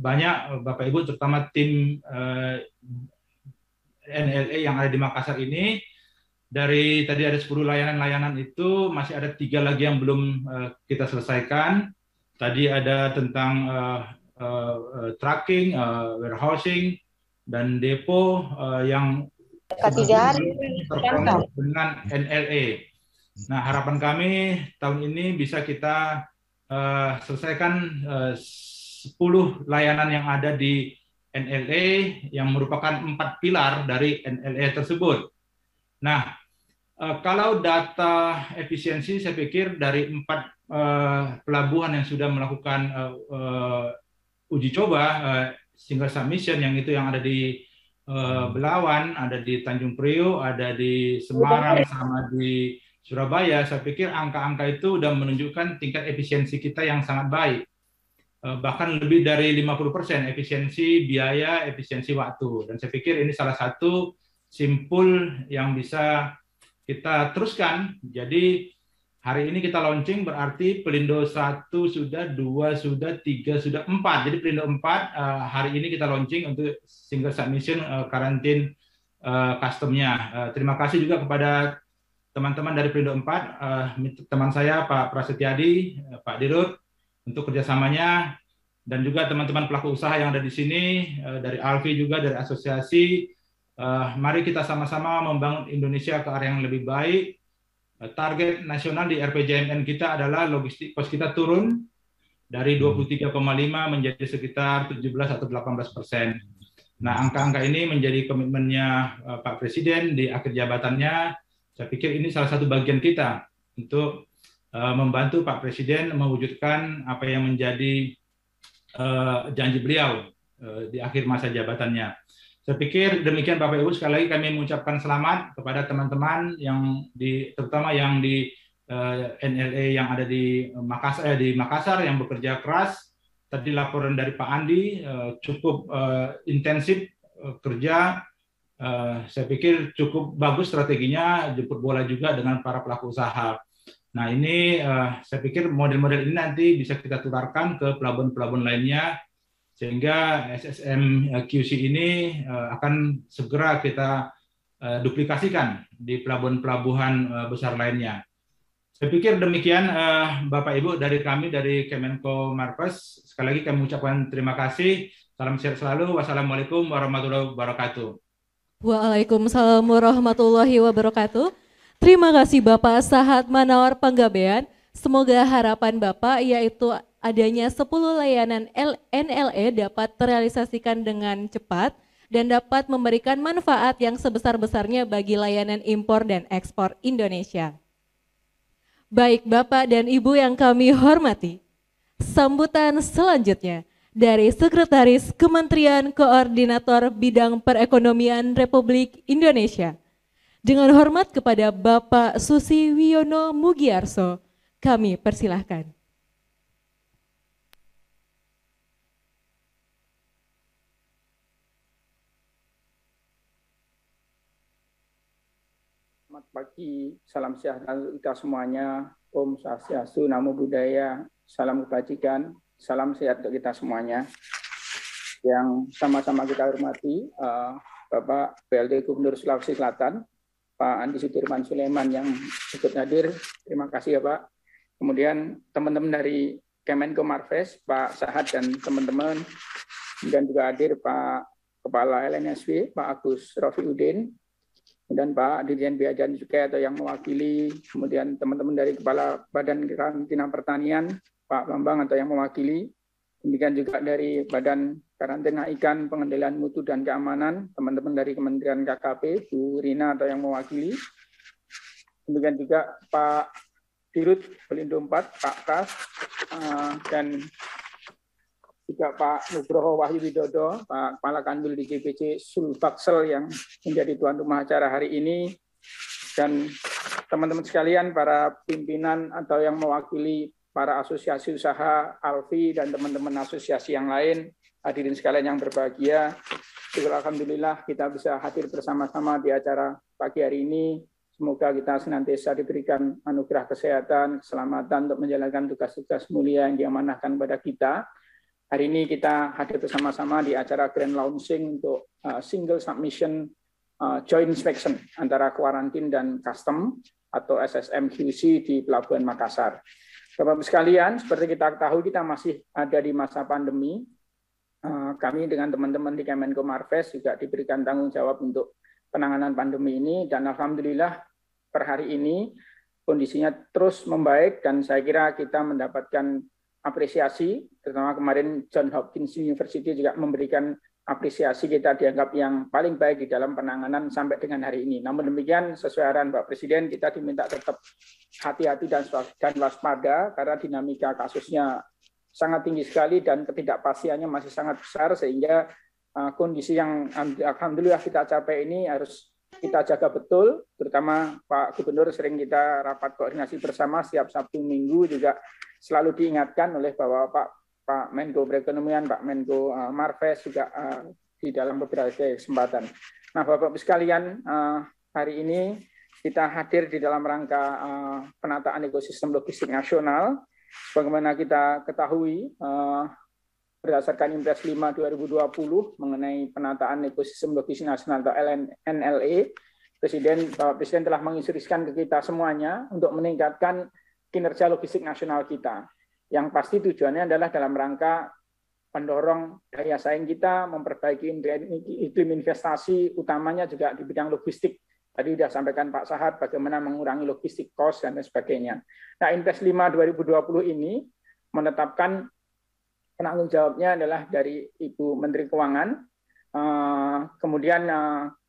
banyak Bapak Ibu, terutama tim NLE yang ada di Makassar ini. Dari tadi ada 10 layanan-layanan itu, masih ada 3 lagi yang belum kita selesaikan. Tadi ada tentang tracking, warehousing, dan depo yang terkonek dengan NLE. Nah, harapan kami tahun ini bisa kita selesaikan 10 layanan yang ada di NLE yang merupakan 4 pilar dari NLE tersebut. Nah, kalau data efisiensi, saya pikir dari 4 pelabuhan yang sudah melakukan uji coba single submission, yang itu yang ada di Belawan, ada di Tanjung Priok, ada di Semarang, sama di Surabaya, saya pikir angka-angka itu sudah menunjukkan tingkat efisiensi kita yang sangat baik. Bahkan lebih dari 50% efisiensi biaya, efisiensi waktu. Dan saya pikir ini salah satu simpul yang bisa kita teruskan. Jadi hari ini kita launching berarti Pelindo 1 sudah, 2 sudah, 3 sudah, 4. Jadi Pelindo 4 hari ini kita launching untuk single submission karantin customnya. Terima kasih juga kepada teman-teman dari Pelindo 4, teman saya Pak Prasetyadi, Pak Dirut, untuk kerjasamanya, dan juga teman-teman pelaku usaha yang ada di sini, dari Alfi juga, dari asosiasi. Mari kita sama-sama membangun Indonesia ke arah yang lebih baik. Target nasional di RPJMN kita adalah logistik cost kita turun dari 23,5 menjadi sekitar 17 atau 18%. Nah, angka-angka ini menjadi komitmennya Pak Presiden di akhir jabatannya. Saya pikir ini salah satu bagian kita untuk membantu Pak Presiden mewujudkan apa yang menjadi janji beliau di akhir masa jabatannya. Saya pikir demikian Bapak Ibu, sekali lagi kami mengucapkan selamat kepada teman-teman yang terutama yang di NLA yang ada di Makassar yang bekerja keras. Tadi laporan dari Pak Andi cukup intensif kerja. Saya pikir cukup bagus strateginya, jemput bola juga dengan para pelaku usaha. Nah ini saya pikir model-model ini nanti bisa kita tularkan ke pelabuhan-pelabuhan lainnya, sehingga SSM QC ini akan segera kita duplikasikan di pelabuhan-pelabuhan besar lainnya. Saya pikir demikian Bapak Ibu dari kami dari Kemenko Marves. Sekali lagi kami mengucapkan terima kasih. Salam sehat selalu. Wassalamualaikum warahmatullahi wabarakatuh. Waalaikumsalam warahmatullahi wabarakatuh. Terima kasih Bapak Sahat Manawar Panggabean. Semoga harapan Bapak yaitu adanya 10 layanan NLE dapat terrealisasikan dengan cepat dan dapat memberikan manfaat yang sebesar-besarnya bagi layanan impor dan ekspor Indonesia. Baik Bapak dan Ibu yang kami hormati, sambutan selanjutnya dari Sekretaris Kementerian Koordinator Bidang Perekonomian Republik Indonesia. Dengan hormat kepada Bapak Susi Wiono Mugiarso, kami persilahkan. Selamat pagi, salam sejahtera untuk kita semuanya. Om Swastiastu, Namo Buddhaya, salam kebajikan, salam sehat untuk kita semuanya. Yang sama-sama kita hormati, Bapak PLT Gubernur Sulawesi Selatan, Pak Andi Sudirman Sulaiman yang ikut hadir, terima kasih ya Pak. Kemudian teman-teman dari Kemenko Marves, Pak Sahat dan teman-teman, dan juga hadir Pak Kepala LNSW, Pak Agus Rofiuddin, dan Pak Dirjen Bea dan Cukai atau yang mewakili, kemudian teman-teman dari Kepala Badan Karantina Pertanian, Pak Bambang atau yang mewakili, demikian juga dari Badan Karantina Ikan, Pengendalian Mutu dan Keamanan, teman-teman dari Kementerian KKP, Bu Rina atau yang mewakili, demikian juga Pak Dirut Pelindo 4, Pak Kas, dan juga Pak Nugroho Wahyu Widodo, Pak Kepala Kanwil di JPC Sulbaksel yang menjadi tuan rumah acara hari ini, dan teman-teman sekalian, para pimpinan atau yang mewakili para asosiasi usaha Alfi dan teman-teman asosiasi yang lain, hadirin sekalian yang berbahagia, alhamdulillah kita bisa hadir bersama-sama di acara pagi hari ini. Semoga kita senantiasa diberikan anugerah kesehatan, keselamatan untuk menjalankan tugas-tugas mulia yang diamanahkan kepada kita. Hari ini kita hadir bersama-sama di acara grand launching untuk single submission joint inspection antara Quarantine dan Custom atau SSM QC di Pelabuhan Makassar. Bapak-Ibu sekalian, seperti kita ketahui kita masih ada di masa pandemi. Kami dengan teman-teman di Kemenko Marves juga diberikan tanggung jawab untuk penanganan pandemi ini, dan alhamdulillah per hari ini kondisinya terus membaik, dan saya kira kita mendapatkan apresiasi, terutama kemarin Johns Hopkins University juga memberikan apresiasi, kita dianggap yang paling baik di dalam penanganan sampai dengan hari ini. Namun demikian, sesuai arahan Pak Presiden, kita diminta tetap hati-hati dan waspada karena dinamika kasusnya sangat tinggi sekali dan ketidakpastiannya masih sangat besar, sehingga kondisi yang alhamdulillah kita capai ini harus kita jaga betul, terutama Pak Gubernur sering kita rapat koordinasi bersama setiap Sabtu Minggu, juga selalu diingatkan oleh Pak Menko Perekonomian, Pak Menko Marves juga di dalam beberapa kesempatan. Nah, Bapak-Ibu sekalian, hari ini kita hadir di dalam rangka penataan ekosistem logistik nasional. Sebagaimana kita ketahui, berdasarkan Impres 5 2020 mengenai penataan ekosistem logistik nasional atau NLE, Bapak Presiden telah menginstruksikan ke kita semuanya untuk meningkatkan kinerja logistik nasional kita. Yang pasti tujuannya adalah dalam rangka mendorong daya saing kita, memperbaiki iklim investasi, utamanya juga di bidang logistik. Tadi sudah sampaikan Pak Sahat bagaimana mengurangi logistik cost dan sebagainya. Nah, Impres 5 2020 ini menetapkan penanggung jawabnya adalah dari Ibu Menteri Keuangan. Kemudian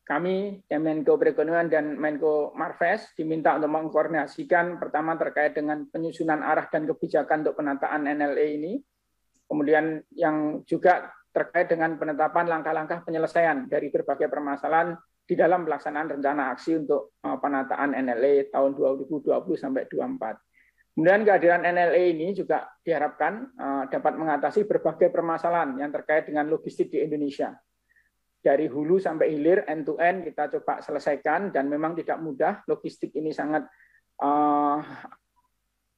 kami, Menko Perekonomian dan Menko Marves, diminta untuk mengkoordinasikan pertama terkait dengan penyusunan arah dan kebijakan untuk penataan NLE ini. Kemudian yang juga terkait dengan penetapan langkah-langkah penyelesaian dari berbagai permasalahan di dalam pelaksanaan rencana aksi untuk penataan NLE tahun 2020 sampai 2024. Kemudian kehadiran NLE ini juga diharapkan dapat mengatasi berbagai permasalahan yang terkait dengan logistik di Indonesia. Dari hulu sampai hilir, end to end kita coba selesaikan, dan memang tidak mudah. Logistik ini sangat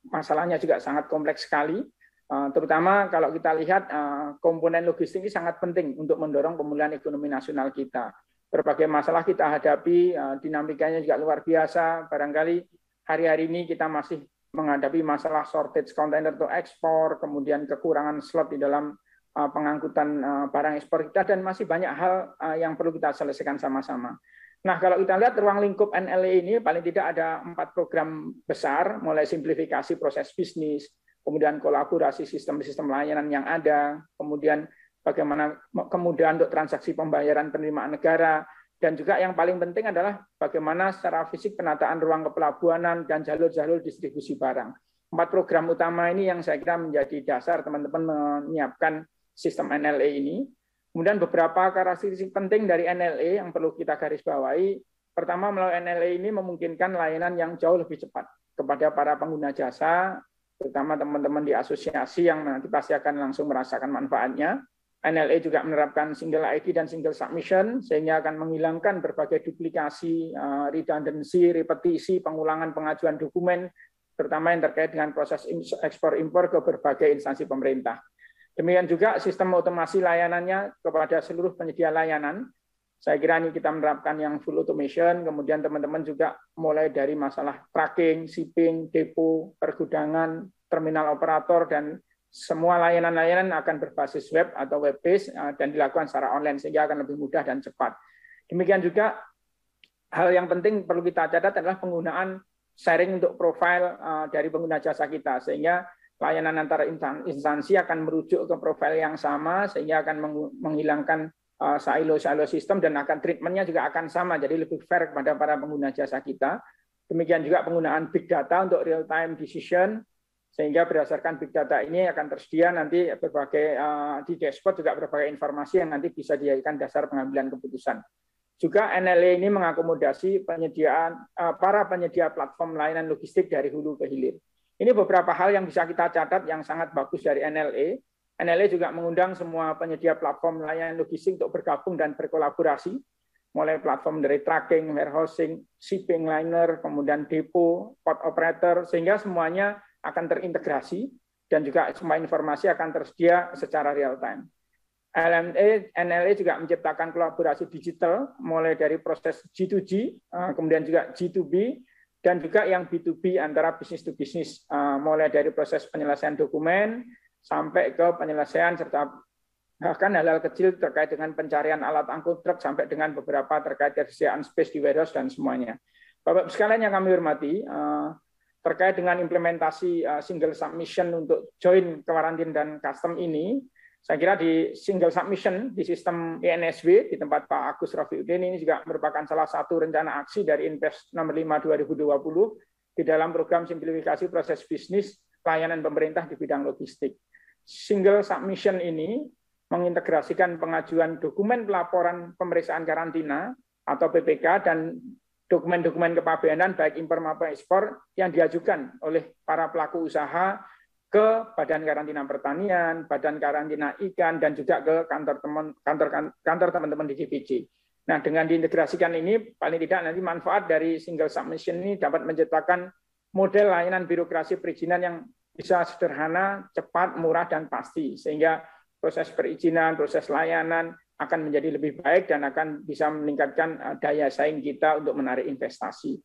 masalahnya juga sangat kompleks sekali. Terutama kalau kita lihat komponen logistik ini sangat penting untuk mendorong pemulihan ekonomi nasional kita. Berbagai masalah kita hadapi, dinamikanya juga luar biasa. Barangkali hari-hari ini kita masih menghadapi masalah shortage kontainer untuk ekspor, kemudian kekurangan slot di dalam pengangkutan barang ekspor kita, dan masih banyak hal yang perlu kita selesaikan sama-sama. Nah, kalau kita lihat ruang lingkup NLE ini paling tidak ada 4 program besar, mulai simplifikasi proses bisnis, kemudian kolaborasi sistem-sistem layanan yang ada, kemudian bagaimana kemudahan untuk transaksi pembayaran penerimaan negara, dan juga yang paling penting adalah bagaimana secara fisik penataan ruang kepelabuhanan dan jalur-jalur distribusi barang. 4 program utama ini yang saya kira menjadi dasar teman-teman menyiapkan sistem NLE ini. Kemudian beberapa karakteristik penting dari NLE yang perlu kita garis bawahi. Pertama, melalui NLE ini memungkinkan layanan yang jauh lebih cepat kepada para pengguna jasa, terutama teman-teman di asosiasi yang nanti pasti akan langsung merasakan manfaatnya. NLE juga menerapkan single ID dan single submission, sehingga akan menghilangkan berbagai duplikasi, redundancy, repetisi, pengulangan pengajuan dokumen, terutama yang terkait dengan proses ekspor-impor ke berbagai instansi pemerintah. Demikian juga sistem otomasi layanannya kepada seluruh penyedia layanan. Saya kira ini kita menerapkan yang full automation, kemudian teman-teman juga mulai dari masalah tracking, shipping, depo, pergudangan, terminal operator, dan semua layanan-layanan akan berbasis web atau web-based dan dilakukan secara online sehingga akan lebih mudah dan cepat. Demikian juga hal yang penting perlu kita catat adalah penggunaan sharing untuk profil dari pengguna jasa kita, sehingga layanan antara instansi akan merujuk ke profil yang sama, sehingga akan menghilangkan silo-silo sistem, dan akan treatmentnya juga akan sama, jadi lebih fair kepada para pengguna jasa kita. Demikian juga penggunaan big data untuk real-time decision, sehingga berdasarkan big data ini akan tersedia nanti berbagai di dashboard juga berbagai informasi yang nanti bisa dijadikan dasar pengambilan keputusan. Juga NLE ini mengakomodasi penyediaan para penyedia platform layanan logistik dari hulu ke hilir. Ini beberapa hal yang bisa kita catat yang sangat bagus dari NLE. NLE juga mengundang semua penyedia platform layanan logistik untuk bergabung dan berkolaborasi, mulai platform dari tracking, warehousing, shipping liner, kemudian depo, port operator, sehingga semuanya akan terintegrasi dan juga semua informasi akan tersedia secara real time. NLE juga menciptakan kolaborasi digital mulai dari proses G2G, kemudian juga G2B, dan juga yang B2B antara bisnis to bisnis, mulai dari proses penyelesaian dokumen sampai ke penyelesaian serta bahkan hal-hal kecil terkait dengan pencarian alat angkut truk sampai dengan beberapa terkait ketersediaan space di warehouse dan semuanya. Bapak sekalian yang kami hormati, terkait dengan implementasi single submission untuk join karantina dan custom ini, saya kira di single submission di sistem INSW di tempat Pak Agus Rafiuddin ini juga merupakan salah satu rencana aksi dari Impres nomor 5 2020 di dalam program simplifikasi proses bisnis layanan pemerintah di bidang logistik. Single submission ini mengintegrasikan pengajuan dokumen pelaporan pemeriksaan karantina atau PPK dan dokumen-dokumen kepabeanan baik impor maupun ekspor yang diajukan oleh para pelaku usaha ke Badan Karantina Pertanian, Badan Karantina Ikan, dan juga ke kantor teman-teman di DPJ. Nah, dengan diintegrasikan ini, paling tidak nanti manfaat dari single submission ini dapat menciptakan model layanan birokrasi perizinan yang bisa sederhana, cepat, murah, dan pasti. Sehingga proses perizinan, proses layanan akan menjadi lebih baik dan akan bisa meningkatkan daya saing kita untuk menarik investasi.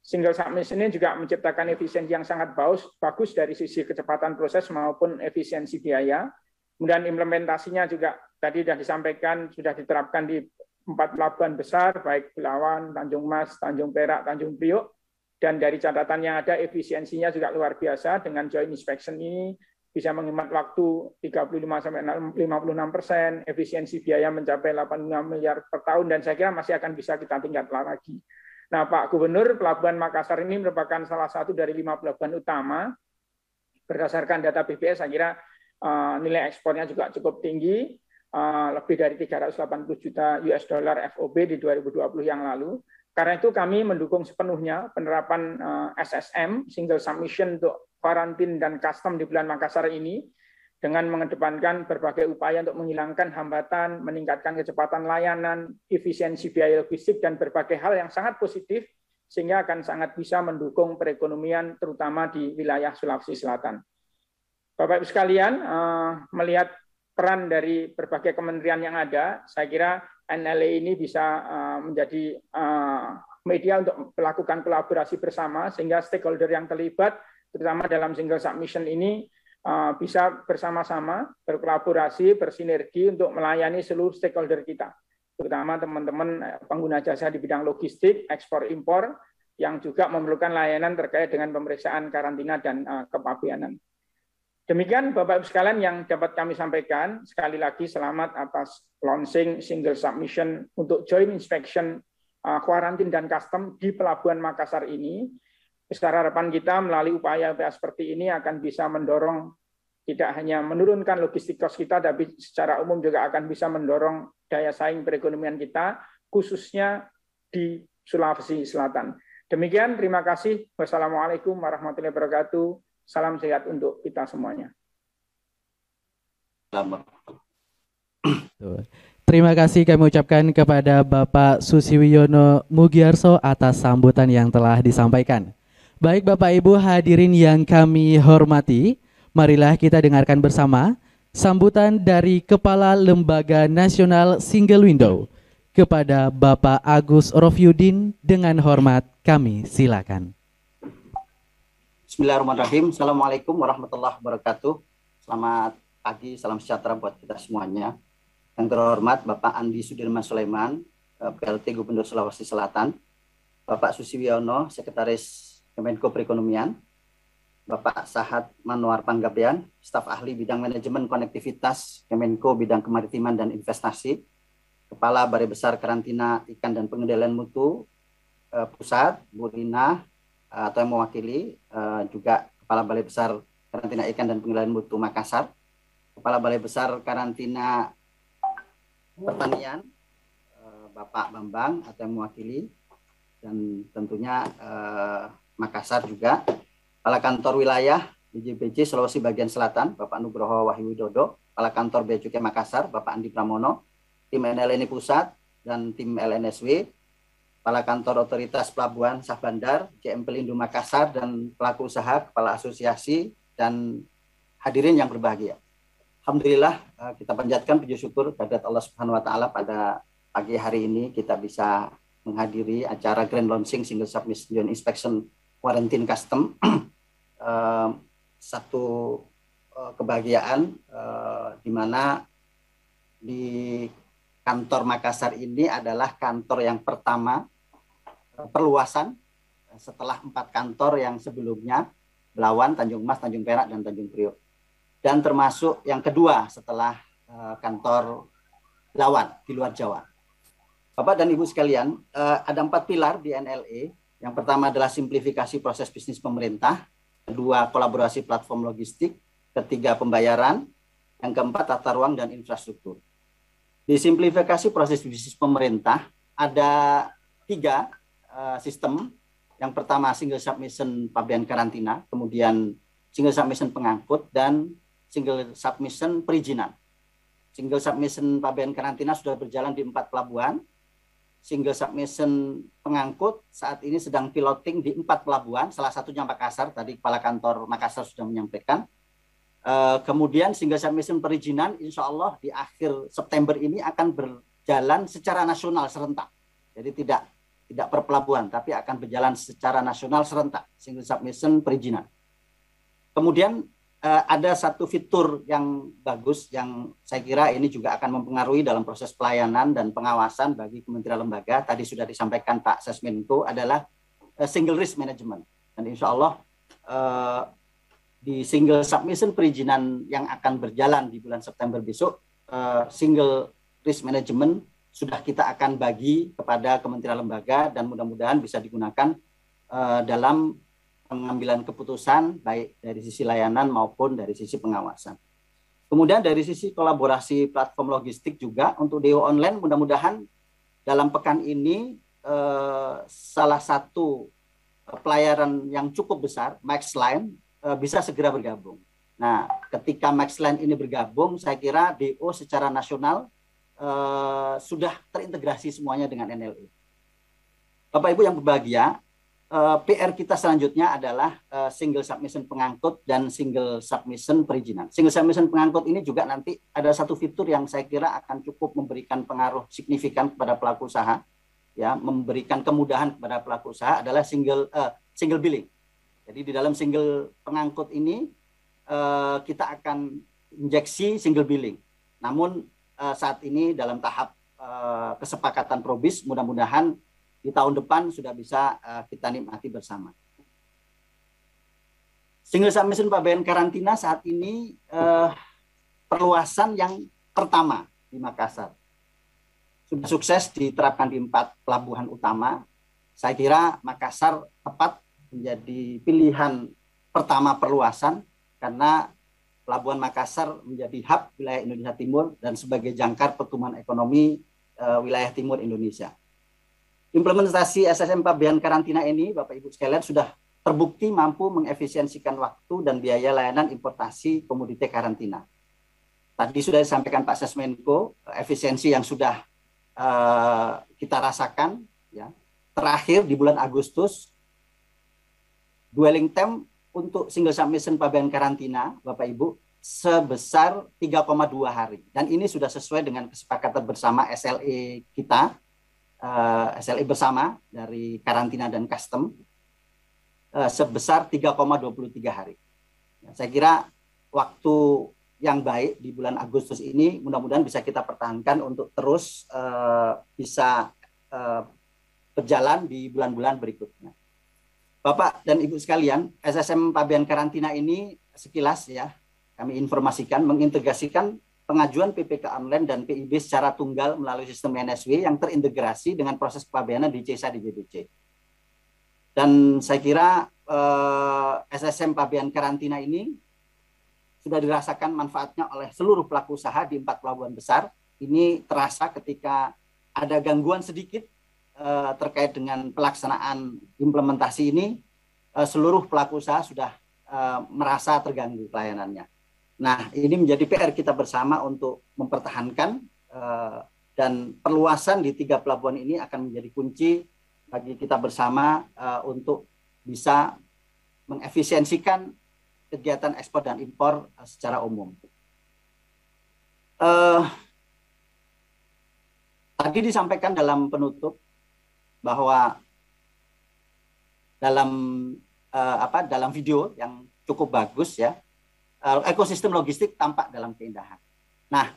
Single submission ini juga menciptakan efisiensi yang sangat bagus dari sisi kecepatan proses maupun efisiensi biaya. Kemudian implementasinya juga tadi sudah disampaikan, sudah diterapkan di 4 pelabuhan besar, baik Belawan, Tanjung Mas, Tanjung Perak, Tanjung Priok. Dan dari catatan yang ada, efisiensinya juga luar biasa. Dengan joint inspection ini bisa menghemat waktu 35-56%, efisiensi biaya mencapai 85 miliar per tahun, dan saya kira masih akan bisa kita tingkatkan lagi. Nah, Pak Gubernur, Pelabuhan Makassar ini merupakan salah satu dari 5 pelabuhan utama. Berdasarkan data BPS, saya kira nilai ekspornya juga cukup tinggi, lebih dari 380 juta US dollar FOB di 2020 yang lalu. Karena itu kami mendukung sepenuhnya penerapan SSM, Single Submission untuk karantin dan custom di bulan Makassar ini, dengan mengedepankan berbagai upaya untuk menghilangkan hambatan, meningkatkan kecepatan layanan, efisiensi biaya logistik, dan berbagai hal yang sangat positif, sehingga akan sangat bisa mendukung perekonomian, terutama di wilayah Sulawesi Selatan. Bapak-Ibu sekalian, melihat peran dari berbagai kementerian yang ada, saya kira NLE ini bisa menjadi media untuk melakukan kolaborasi bersama, sehingga stakeholder yang terlibat, terutama dalam single submission ini, bisa bersama-sama berkolaborasi, bersinergi untuk melayani seluruh stakeholder kita, terutama teman-teman pengguna jasa di bidang logistik, ekspor-impor, yang juga memerlukan layanan terkait dengan pemeriksaan karantina dan kepabeanan. Demikian Bapak-Ibu sekalian yang dapat kami sampaikan. Sekali lagi selamat atas launching single submission untuk joint inspection karantin dan custom di Pelabuhan Makassar ini. Besar harapan kita melalui upaya-upaya seperti ini akan bisa mendorong tidak hanya menurunkan logistik cost kita, tapi secara umum juga akan bisa mendorong daya saing perekonomian kita, khususnya di Sulawesi Selatan. Demikian, terima kasih. Wassalamualaikum warahmatullahi wabarakatuh. Salam sehat untuk kita semuanya. Terima kasih kami ucapkan kepada Bapak Susiwiono Mugiarso atas sambutan yang telah disampaikan. Baik Bapak Ibu hadirin yang kami hormati, marilah kita dengarkan bersama sambutan dari Kepala Lembaga Nasional Single Window kepada Bapak Agus Rofyudin. Dengan hormat kami silakan. Bismillahirrahmanirrahim. Assalamualaikum warahmatullahi wabarakatuh. Selamat pagi, salam sejahtera buat kita semuanya. Yang terhormat Bapak Andi Sudirman Sulaiman, PLT Gubernur Sulawesi Selatan, Bapak Susiwiono, Sekretaris Kemenko Perekonomian, Bapak Sahat Manwar Panggabean, staf ahli bidang manajemen konektivitas Kemenko bidang kemaritiman dan investasi, Kepala Balai Besar Karantina Ikan dan Pengendalian Mutu Pusat, Bu Rina, atau yang mewakili, juga Kepala Balai Besar Karantina Ikan dan Pengendalian Mutu Makassar, Kepala Balai Besar Karantina Pertanian, Bapak Bambang atau yang mewakili, dan tentunya Makassar juga, Kepala Kantor Wilayah BJBJ Sulawesi Bagian Selatan, Bapak Nugroho Wahyu Widodo, Kepala Kantor Bea Cukai Makassar, Bapak Andi Pramono, tim NLNI Pusat dan tim LNSW, Kepala Kantor Otoritas Pelabuhan Sah Bandar, JM Pelindo Makassar, dan pelaku usaha, kepala asosiasi, dan hadirin yang berbahagia. Alhamdulillah, kita panjatkan puji syukur kehadirat Allah Subhanahu wa taala pada pagi hari ini kita bisa menghadiri acara Grand Launching Single Submission Joint Inspection Quarantine Custom. Satu kebahagiaan di mana di kantor Makassar ini adalah kantor yang pertama perluasan setelah 4 kantor yang sebelumnya, Belawan, Tanjung Mas, Tanjung Perak, dan Tanjung Priok. Dan termasuk yang kedua setelah kantor Belawan di luar Jawa. Bapak dan Ibu sekalian, ada 4 pilar di NLE. Yang pertama adalah simplifikasi proses bisnis pemerintah, kedua kolaborasi platform logistik, ketiga pembayaran, Yang keempat, tata ruang dan infrastruktur. Di simplifikasi proses bisnis pemerintah ada 3 sistem. Yang pertama single submission pabean karantina, kemudian single submission pengangkut, dan single submission perizinan. Single submission pabean karantina sudah berjalan di 4 pelabuhan. Single submission pengangkut saat ini sedang piloting di 4 pelabuhan, salah satunya Makassar, tadi Kepala Kantor Makassar sudah menyampaikan. Kemudian single submission perizinan insya Allah di akhir September ini akan berjalan secara nasional serentak. Jadi tidak per pelabuhan, tapi akan berjalan secara nasional serentak, single submission perizinan. Kemudian ada satu fitur yang bagus yang saya kira ini juga akan mempengaruhi dalam proses pelayanan dan pengawasan bagi kementerian lembaga. Tadi sudah disampaikan Pak Sesmenko, adalah single risk management. Dan insya Allah di single submission perizinan yang akan berjalan di bulan September besok, single risk management sudah kita akan bagi kepada kementerian lembaga dan mudah-mudahan bisa digunakan dalam pengambilan keputusan baik dari sisi layanan maupun dari sisi pengawasan. Kemudian dari sisi kolaborasi platform logistik juga untuk DO online, mudah-mudahan dalam pekan ini salah satu pelayaran yang cukup besar, MaxLine, bisa segera bergabung. Nah, ketika MaxLine ini bergabung, saya kira DO secara nasional sudah terintegrasi semuanya dengan NLE. Bapak Ibu yang berbahagia, PR kita selanjutnya adalah single submission pengangkut dan single submission perizinan. Single submission pengangkut ini juga nanti ada satu fitur yang saya kira akan cukup memberikan pengaruh signifikan kepada pelaku usaha, ya, memberikan kemudahan kepada pelaku usaha adalah single billing. Jadi di dalam single pengangkut ini kita akan injeksi single billing. Namun saat ini dalam tahap kesepakatan Probis, mudah-mudahan di tahun depan sudah bisa kita nikmati bersama. Single submission pabean karantina saat ini perluasan yang pertama di Makassar. Sudah sukses diterapkan di 4 pelabuhan utama. Saya kira Makassar tepat menjadi pilihan pertama perluasan karena Pelabuhan Makassar menjadi hub wilayah Indonesia Timur dan sebagai jangkar pertumbuhan ekonomi wilayah timur Indonesia. Implementasi SSM pabean karantina ini, Bapak Ibu sekalian, sudah terbukti mampu mengefisiensikan waktu dan biaya layanan importasi komoditi karantina. Tadi sudah disampaikan Pak Sesmenko, efisiensi yang sudah kita rasakan. Ya. Terakhir di bulan Agustus, dwelling time untuk single submission pabean karantina, Bapak Ibu, sebesar 3,2 hari. Dan ini sudah sesuai dengan kesepakatan bersama SLE kita, SLE bersama dari karantina dan custom, sebesar 3,23 hari. Saya kira waktu yang baik di bulan Agustus ini mudah-mudahan bisa kita pertahankan untuk terus bisa berjalan di bulan-bulan berikutnya. Bapak dan Ibu sekalian, SSM pabean karantina ini sekilas ya kami informasikan mengintegrasikan pengajuan PPK online dan PIB secara tunggal melalui sistem NSW yang terintegrasi dengan proses kepabeanan di CESA di JBC. Dan saya kira SSM pabean karantina ini sudah dirasakan manfaatnya oleh seluruh pelaku usaha di 4 pelabuhan besar. Ini terasa ketika ada gangguan sedikit terkait dengan pelaksanaan implementasi ini, seluruh pelaku usaha sudah merasa terganggu pelayanannya. Nah, ini menjadi PR kita bersama untuk mempertahankan dan perluasan di 3 pelabuhan ini akan menjadi kunci bagi kita bersama untuk bisa mengefisiensikan kegiatan ekspor dan impor secara umum. Tadi disampaikan dalam penutup bahwa dalam video yang cukup bagus ya, ekosistem logistik tampak dalam keindahan. Nah,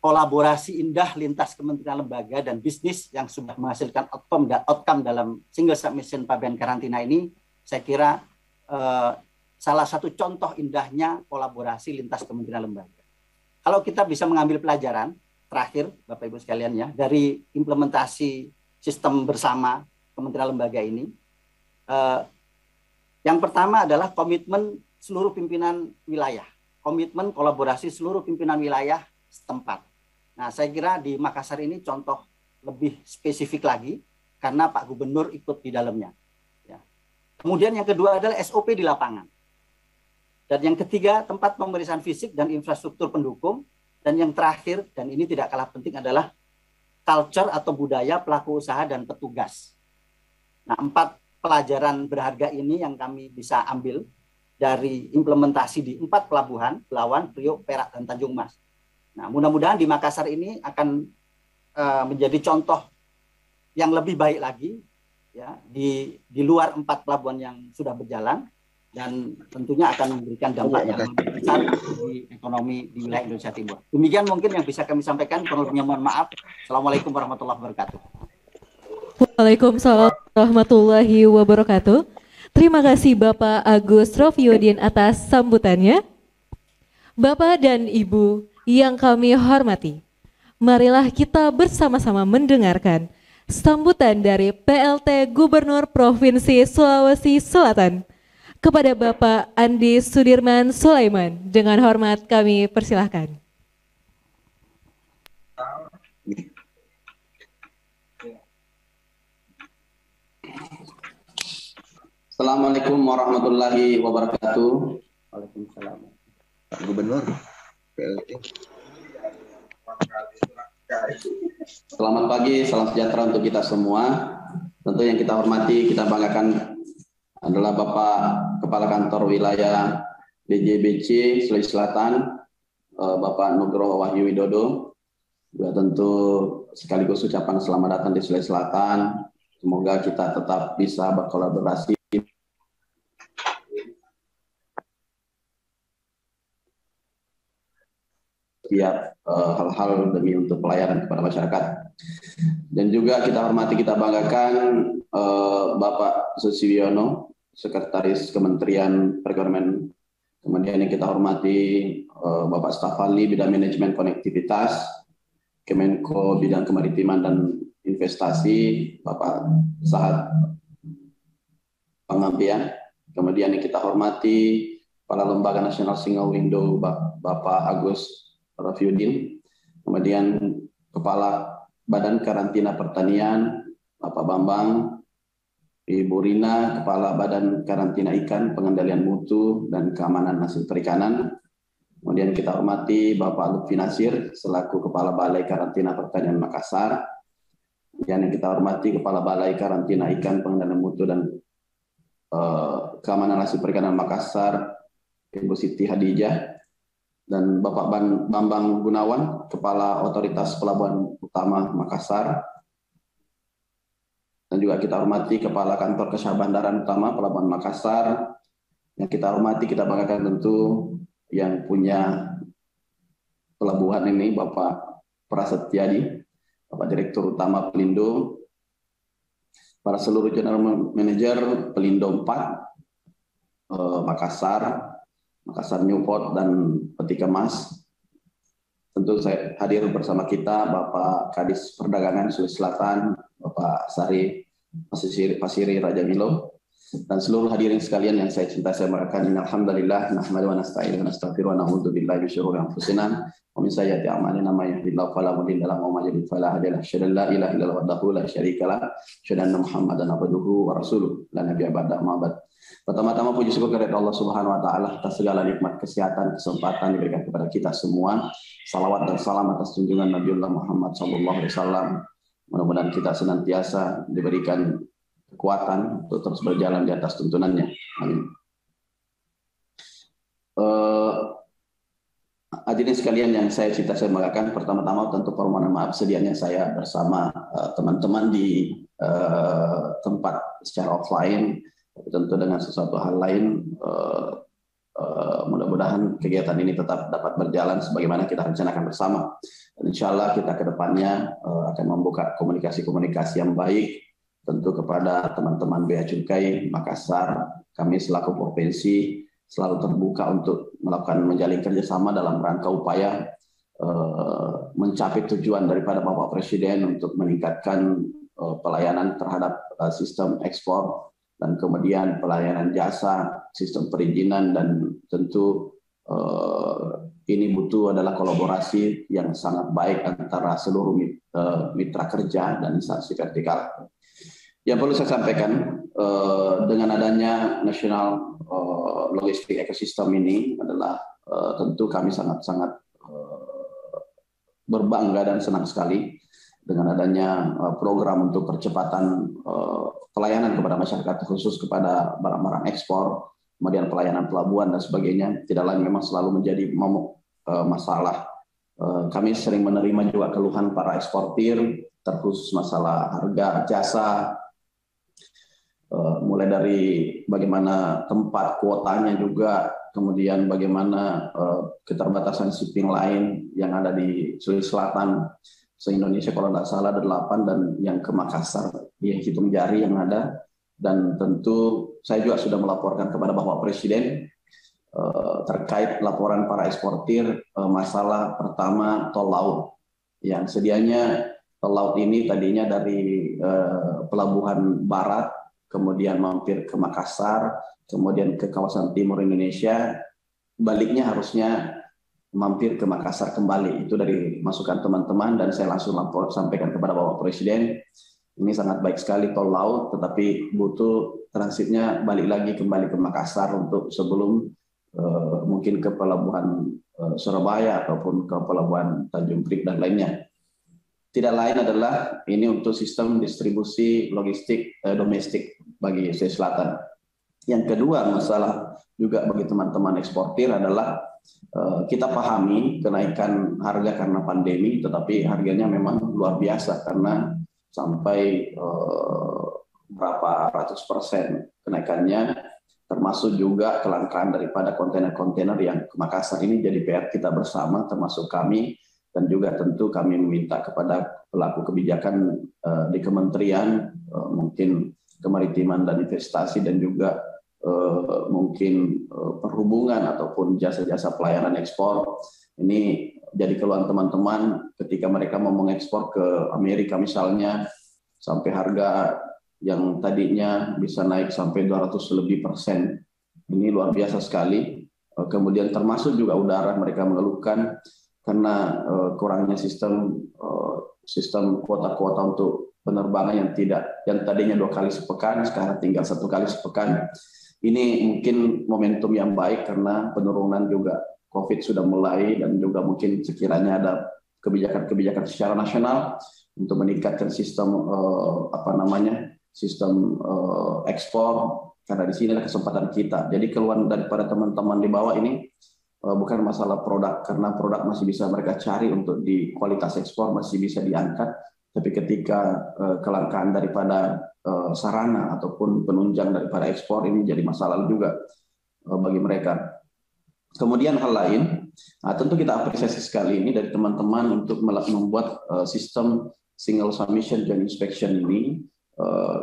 kolaborasi indah lintas kementerian lembaga dan bisnis yang sudah menghasilkan outcome dalam single submission pabean karantina ini, saya kira salah satu contoh indahnya kolaborasi lintas kementerian lembaga. Kalau kita bisa mengambil pelajaran terakhir, Bapak Ibu sekalian ya, dari implementasi sistem bersama kementerian lembaga ini, yang pertama adalah komitmen seluruh pimpinan wilayah komitmen kolaborasi seluruh pimpinan wilayah setempat. Nah, saya kira di Makassar ini contoh lebih spesifik lagi karena Pak Gubernur ikut di dalamnya. Ya. Kemudian yang kedua adalah SOP di lapangan. Dan yang ketiga, tempat pemeriksaan fisik dan infrastruktur pendukung. Dan yang terakhir, dan ini tidak kalah penting adalah culture atau budaya pelaku usaha dan petugas. Nah, 4 pelajaran berharga ini yang kami bisa ambil dari implementasi di 4 pelabuhan, Belawan, Priok, Perak, dan Tanjung Mas. Nah, mudah-mudahan di Makassar ini akan menjadi contoh yang lebih baik lagi ya di luar 4 pelabuhan yang sudah berjalan, dan tentunya akan memberikan dampak yang lebih besar di ekonomi di wilayah Indonesia Timur. Demikian mungkin yang bisa kami sampaikan. Kurang lebihnya mohon maaf. Assalamualaikum warahmatullahi wabarakatuh. Waalaikumsalam warahmatullahi wabarakatuh. Terima kasih Bapak Agus Rofiuddin atas sambutannya. Bapak dan Ibu yang kami hormati, marilah kita bersama-sama mendengarkan sambutan dari PLT Gubernur Provinsi Sulawesi Selatan kepada Bapak Andi Sudirman Sulaiman. Dengan hormat kami persilahkan. Assalamualaikum warahmatullahi wabarakatuh. Waalaikumsalam. Pak Gubernur, PLT. Selamat pagi, salam sejahtera untuk kita semua. Tentu yang kita hormati, kita banggakan adalah Bapak Kepala Kantor Wilayah DJBC Sulawesi Selatan, Bapak Nugroho Wahyu Widodo. Juga tentu sekaligus ucapan selamat datang di Sulawesi Selatan. Semoga kita tetap bisa berkolaborasi setiap hal-hal demi untuk pelayanan kepada masyarakat. Dan juga kita hormati, kita banggakan Bapak Susiwiono, Sekretaris Kementerian Perekonomian. Kemudian yang kita hormati Bapak Stafali, Bidang Manajemen Konektivitas, Kemenko Bidang Kemaritiman dan Investasi, Bapak Sahat Pangampian. Kemudian yang kita hormati Kepala Lembaga Nasional Single Window, Bapak Agus Rofiuddin. Kemudian Kepala Badan Karantina Pertanian, Bapak Bambang. Ibu Rina, Kepala Badan Karantina Ikan, Pengendalian Mutu dan Keamanan Hasil Perikanan. Kemudian kita hormati Bapak Lutfi Nasir, selaku Kepala Balai Karantina Pertanian Makassar. Dan yang kita hormati Kepala Balai Karantina Ikan, Pengendalian Mutu dan Keamanan Hasil Perikanan Makassar, Ibu Siti Hadijah. Dan Bapak Bambang Gunawan, Kepala Otoritas Pelabuhan Utama Makassar. Dan juga kita hormati Kepala Kantor Kesah Bandaran Utama Pelabuhan Makassar. Yang kita hormati, kita banggakan tentu yang punya pelabuhan ini, Bapak Prasetyadi, Bapak Direktur Utama Pelindo, para seluruh General Manager Pelindo 4, Makassar Newport, dan Peti Kemas. Tentu saya hadir bersama kita Bapak Kadis Perdagangan Sulawesi Selatan, Bapak Sari Pasiri Raja Milo, dan seluruh hadirin sekalian yang saya cintai, saya banggakan. Alhamdulillah, nahmadu wa nasta'inu wa nastaghfiruh wa na'udzu billahi min syururi anfusina wa min sayyiati a'malina may yahdihillahu fala mudilla lahu wa may yudlil fala hadiya lahu. Asyhadu an la ilaha illallah wahdahu la syarika lah, asyhadu anna Muhammadan abduhu wa rasuluh, la nabiyya ba'da ma ba'd. Pertama-tama puji syukur kepada Allah Subhanahu wa taala atas segala nikmat kesehatan, kesempatan diberikan kepada kita semua. Salawat dan salam atas junjungan Nabiullah Muhammad sallallahu alaihi wasallam. Mudah-mudahan kita senantiasa diberikan kekuatan untuk terus berjalan di atas tuntunannya. Amin. Hadirin sekalian yang saya banggakan, pertama-tama tentu permohonan maaf sedianya saya bersama teman-teman di tempat secara offline, tapi tentu dengan sesuatu hal lain. Mudah-mudahan kegiatan ini tetap dapat berjalan sebagaimana kita rencanakan bersama. Dan insya Allah kita ke depannya akan membuka komunikasi-komunikasi yang baik tentu kepada teman-teman Bea Cukai Makassar. Kami selaku provinsi selalu terbuka untuk melakukan menjalin kerjasama dalam rangka upaya mencapai tujuan daripada Bapak Presiden untuk meningkatkan pelayanan terhadap sistem ekspor dan kemudian pelayanan jasa, sistem perizinan, dan tentu ini butuh adalah kolaborasi yang sangat baik antara seluruh mitra kerja dan instansi vertikal. Yang perlu saya sampaikan, dengan adanya National Logistic Ecosystem ini adalah tentu kami sangat-sangat berbangga dan senang sekali dengan adanya program untuk percepatan pelayanan kepada masyarakat, khusus kepada barang-barang ekspor, kemudian pelayanan pelabuhan dan sebagainya. Tidak lain memang selalu menjadi momok masalah. Kami sering menerima juga keluhan para eksportir, terkhusus masalah harga jasa, mulai dari bagaimana tempat kuotanya juga, kemudian bagaimana keterbatasan shipping lain yang ada di Sulawesi Selatan, se-Indonesia kalau tidak salah ada 8, dan yang ke Makassar, yang hitung jari yang ada. Dan tentu saya juga sudah melaporkan kepada Bapak Presiden terkait laporan para eksportir masalah pertama tol laut, yang sedianya tol laut ini tadinya dari Pelabuhan Barat, kemudian mampir ke Makassar, kemudian ke kawasan timur Indonesia, baliknya harusnya mampir ke Makassar kembali. Itu dari masukan teman-teman, dan saya langsung sampaikan kepada Bapak Presiden, ini sangat baik sekali tol laut, tetapi butuh transitnya balik lagi kembali ke Makassar untuk sebelum mungkin ke Pelabuhan Surabaya ataupun ke Pelabuhan Tanjung Priok dan lainnya. Tidak lain adalah ini untuk sistem distribusi logistik domestik bagi Sulawesi Selatan. Yang kedua, masalah juga bagi teman-teman eksportir adalah kita pahami kenaikan harga karena pandemi, tetapi harganya memang luar biasa karena sampai berapa ratus persen kenaikannya, termasuk juga kelangkaan daripada kontainer-kontainer yang ke Makassar. Ini jadi PR kita bersama, termasuk kami. Dan juga tentu kami meminta kepada pelaku kebijakan di kementerian, mungkin kemaritiman dan investasi, dan juga mungkin perhubungan ataupun jasa-jasa pelayanan ekspor. Ini jadi keluhan teman-teman ketika mereka mau mengekspor ke Amerika misalnya, sampai harga yang tadinya bisa naik sampai 200 lebih %. Ini luar biasa sekali. Kemudian termasuk juga udara, mereka mengeluhkan karena kurangnya sistem kuota-kuota untuk penerbangan yang tadinya 2 kali sepekan, sekarang tinggal 1 kali sepekan. Ini mungkin momentum yang baik karena penurunan juga COVID sudah mulai, dan juga mungkin sekiranya ada kebijakan-kebijakan secara nasional untuk meningkatkan sistem sistem ekspor, karena di sini adalah kesempatan kita. Jadi keluhan daripada teman-teman di bawah ini bukan masalah produk, karena produk masih bisa mereka cari untuk di kualitas ekspor masih bisa diangkat, tapi ketika kelangkaan daripada sarana ataupun penunjang daripada ekspor ini jadi masalah juga bagi mereka. Kemudian hal lain, tentu kita apresiasi sekali ini dari teman-teman untuk membuat sistem single submission joint inspection ini,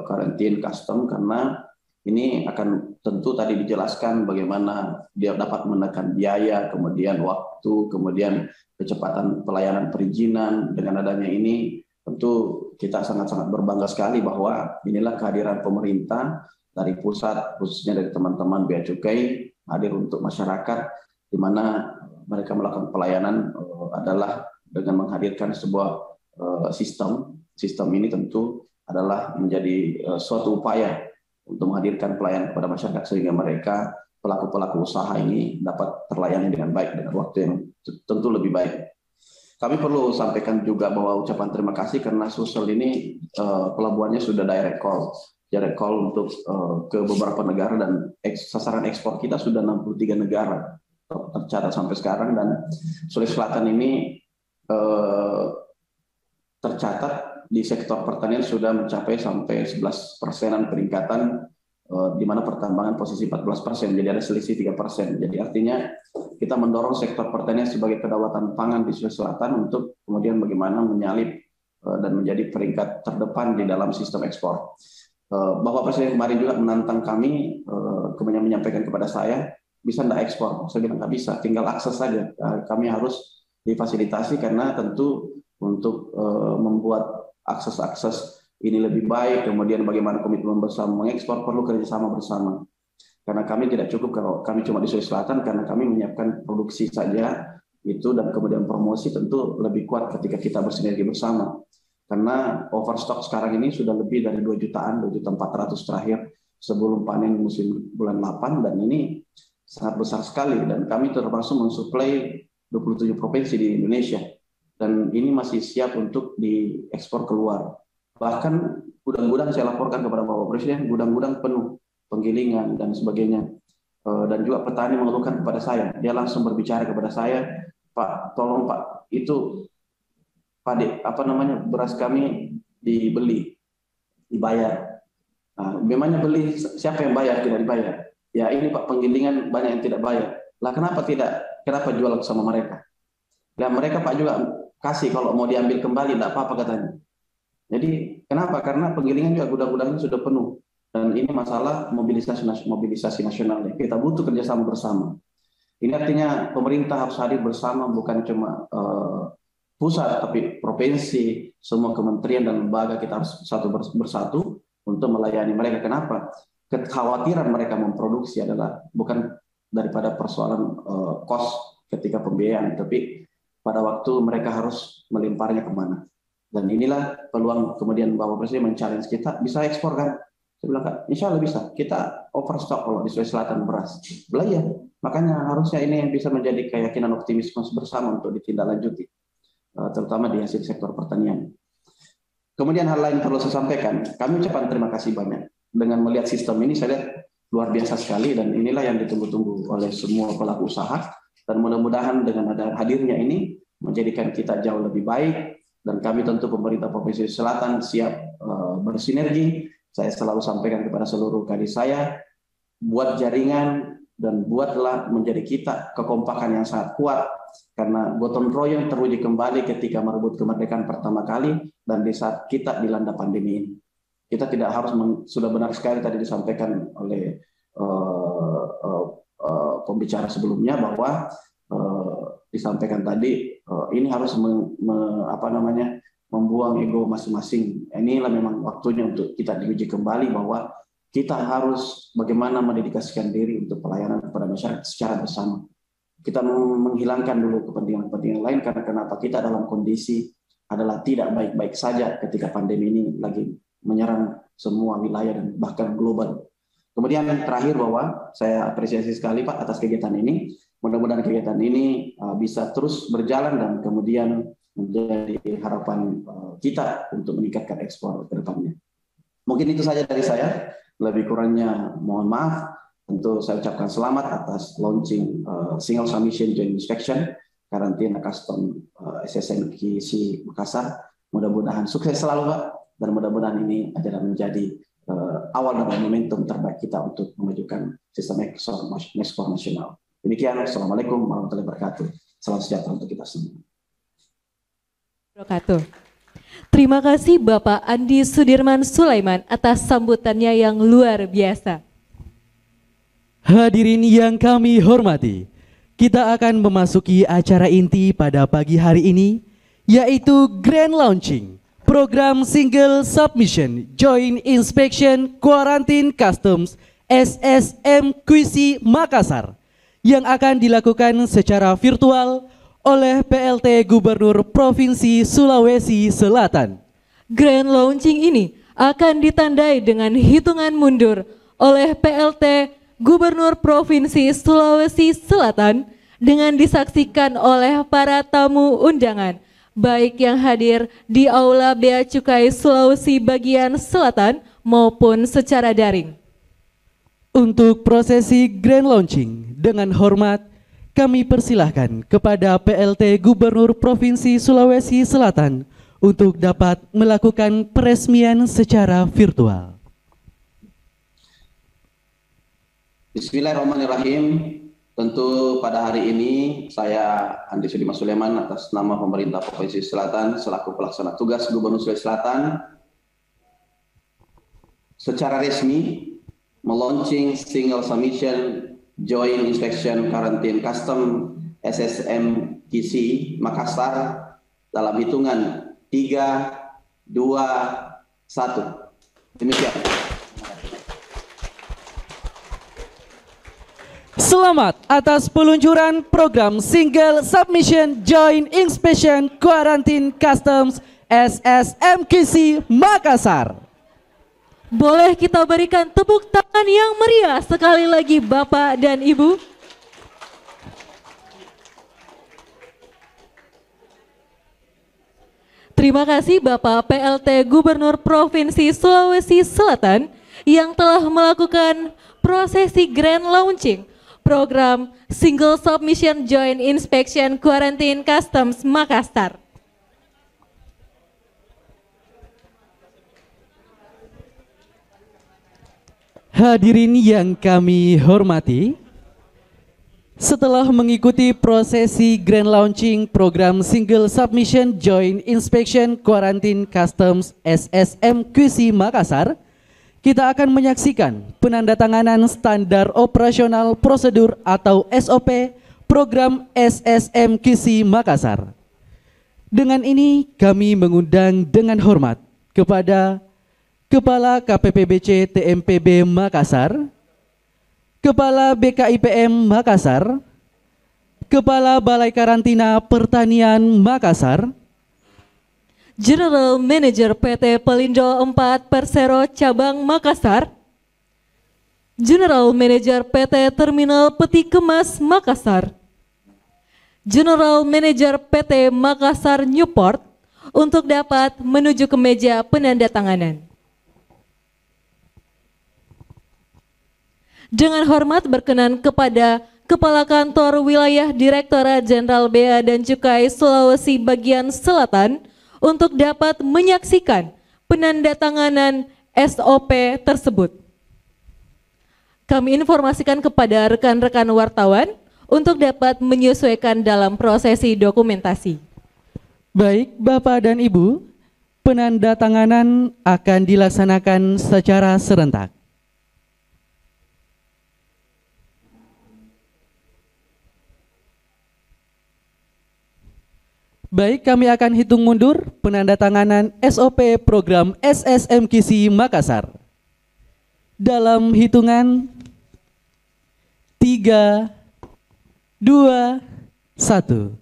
karantin custom, karena ini akan tentu tadi dijelaskan bagaimana dia dapat menekan biaya, kemudian waktu, kemudian kecepatan pelayanan perizinan. Dengan adanya ini tentu kita sangat-sangat berbangga sekali bahwa inilah kehadiran pemerintah dari pusat, khususnya dari teman-teman Bea Cukai, hadir untuk masyarakat, di mana mereka melakukan pelayanan adalah dengan menghadirkan sebuah sistem. Sistem ini tentu adalah menjadi suatu upaya untuk menghadirkan pelayanan kepada masyarakat, sehingga mereka pelaku-pelaku usaha ini dapat terlayani dengan baik dengan waktu yang tentu lebih baik. Kami perlu sampaikan juga bahwa ucapan terima kasih karena Sulsel ini pelabuhannya sudah direct call untuk ke beberapa negara, dan sasaran ekspor kita sudah 63 negara tercatat sampai sekarang, dan Sulawesi Selatan ini tercatat di sektor pertanian sudah mencapai sampai 11% peningkatan, di mana pertambangan posisi 14%, jadi ada selisih 3%. Jadi artinya kita mendorong sektor pertanian sebagai kedaulatan pangan di Sulawesi Selatan untuk kemudian bagaimana menyalip dan menjadi peringkat terdepan di dalam sistem ekspor. Bapak Presiden kemarin juga menantang kami, kemudian menyampaikan kepada saya, bisa enggak ekspor? Saya bilang nggak bisa, tinggal akses saja. Kami harus difasilitasi karena tentu untuk membuat akses ini lebih baik, kemudian bagaimana komitmen bersama mengekspor perlu kerjasama bersama. Karena kami tidak cukup kalau kami cuma di Sulawesi Selatan, karena kami menyiapkan produksi saja itu, dan kemudian promosi tentu lebih kuat ketika kita bersinergi bersama. Karena overstock sekarang ini sudah lebih dari 2 jutaan, 2.400.000 terakhir sebelum panen musim bulan 8, dan ini sangat besar sekali, dan kami termasuk mensuplai 27 provinsi di Indonesia, dan ini masih siap untuk diekspor keluar. Bahkan gudang-gudang saya laporkan kepada Bapak Presiden, gudang-gudang penuh, penggilingan dan sebagainya. Dan juga petani mengeluhkan kepada saya, dia langsung berbicara kepada saya, Pak, tolong Pak, itu Pak beras kami dibeli, dibayar. Nah, memangnya beli, siapa yang bayar? Tidak dibayar. Ya ini Pak, penggilingan banyak yang tidak bayar. Lah kenapa tidak? Kenapa jual sama mereka? Lah mereka Pak juga kasih, kalau mau diambil kembali tidak apa-apa katanya. Jadi kenapa? Karena penggilingan juga gudang-gudangnya sudah penuh. Dan ini masalah mobilisasi nasional. Kita butuh kerjasama bersama. Ini artinya pemerintah harus hadir bersama, bukan cuma pusat, tapi provinsi, semua kementerian dan lembaga kita harus bersatu untuk melayani mereka. Kenapa? Kekhawatiran mereka memproduksi adalah bukan daripada persoalan cost ketika pembiayaan, tapi pada waktu mereka harus melimparnya kemana. Dan inilah peluang kemudian Bapak Presiden men-challenge kita, bisa ekspor kan? Saya bilang, insya Allah bisa. Kita overstock kalau di Sulawesi Selatan beras. Belaya. Makanya harusnya ini yang bisa menjadi keyakinan optimisme bersama untuk ditindaklanjuti, terutama di hasil sektor pertanian. Kemudian hal lain perlu saya sampaikan, kami ucapkan terima kasih banyak. Dengan melihat sistem ini, saya lihat luar biasa sekali, dan inilah yang ditunggu-tunggu oleh semua pelaku usaha, dan mudah-mudahan dengan ada hadirnya ini menjadikan kita jauh lebih baik, dan kami tentu pemerintah Provinsi Selatan siap bersinergi. Saya selalu sampaikan kepada seluruh kadis saya, buat jaringan dan buatlah menjadi kita kekompakan yang sangat kuat, karena gotong royong terwujud kembali ketika merebut kemerdekaan pertama kali dan di saat kita dilanda pandemi ini. Kita tidak harus, sudah benar sekali tadi disampaikan oleh pembicara sebelumnya bahwa disampaikan tadi ini harus membuang ego masing-masing. Inilah memang waktunya untuk kita diuji kembali bahwa kita harus bagaimana mendedikasikan diri untuk pelayanan kepada masyarakat secara bersama. Kita menghilangkan dulu kepentingan-kepentingan lain, karena kenapa kita dalam kondisi adalah tidak baik-baik saja ketika pandemi ini lagi menyerang semua wilayah dan bahkan global. Kemudian terakhir bahwa saya apresiasi sekali Pak atas kegiatan ini. Mudah-mudahan kegiatan ini bisa terus berjalan dan kemudian menjadi harapan kita untuk meningkatkan ekspor ke depannya. Mungkin itu saja dari saya. Lebih kurangnya mohon maaf. Tentu saya ucapkan selamat atas launching Single Submission Joint Inspection Karantina Custom SSN KC Makassar. Mudah-mudahan sukses selalu Pak, dan mudah-mudahan ini adalah menjadi awal dan momentum terbaik kita untuk memajukan sistem ekspor nasional. Demikian, Assalamualaikum warahmatullahi wabarakatuh. Salam sejahtera untuk kita semua. Terima kasih Bapak Andi Sudirman Sulaiman atas sambutannya yang luar biasa. Hadirin yang kami hormati, kita akan memasuki acara inti pada pagi hari ini, yaitu Grand Launching Program Single Submission Joint Inspection Quarantine Customs SSM QC Makassar, yang akan dilakukan secara virtual oleh PLT Gubernur Provinsi Sulawesi Selatan. Grand launching ini akan ditandai dengan hitungan mundur oleh PLT Gubernur Provinsi Sulawesi Selatan dengan disaksikan oleh para tamu undangan, baik yang hadir di Aula Bea Cukai Sulawesi bagian Selatan maupun secara daring. Untuk prosesi Grand Launching, dengan hormat kami persilahkan kepada PLT Gubernur Provinsi Sulawesi Selatan untuk dapat melakukan peresmian secara virtual. Bismillahirrahmanirrahim. Tentu pada hari ini saya Andi Sudirman Sulaiman atas nama pemerintah Provinsi Selatan selaku pelaksana tugas Gubernur Sulawesi Selatan secara resmi melaunching Single Submission Joint Inspection Quarantine Custom SSM KC Makassar dalam hitungan 3, 2, 1. Demikian. Selamat atas peluncuran program Single Submission Joint Inspection Quarantine Customs SSMQC Makassar. Boleh kita berikan tepuk tangan yang meriah sekali lagi Bapak dan Ibu? Terima kasih Bapak PLT Gubernur Provinsi Sulawesi Selatan yang telah melakukan prosesi grand launching program Single Submission Joint Inspection Quarantine Customs Makassar. Hadirin yang kami hormati, setelah mengikuti prosesi grand launching program Single Submission Joint Inspection Quarantine Customs SSMQC Makassar, kita akan menyaksikan penandatanganan standar operasional prosedur atau SOP program SSMQC Makassar. Dengan ini kami mengundang dengan hormat kepada Kepala KPPBC TMPB Makassar, Kepala BKIPM Makassar, Kepala Balai Karantina Pertanian Makassar, General Manager PT Pelindo 4 Persero Cabang Makassar, General Manager PT Terminal Peti Kemas Makassar, General Manager PT Makassar Newport untuk dapat menuju ke meja penandatanganan. Dengan hormat berkenan kepada Kepala Kantor Wilayah Direktorat Jenderal Bea dan Cukai Sulawesi Bagian Selatan untuk dapat menyaksikan penandatanganan SOP tersebut. Kami informasikan kepada rekan-rekan wartawan untuk dapat menyesuaikan dalam prosesi dokumentasi. Baik Bapak dan Ibu, penandatanganan akan dilaksanakan secara serentak. Baik, kami akan hitung mundur penandatanganan SOP program SSMQC Makassar. Dalam hitungan 3, 2, 1.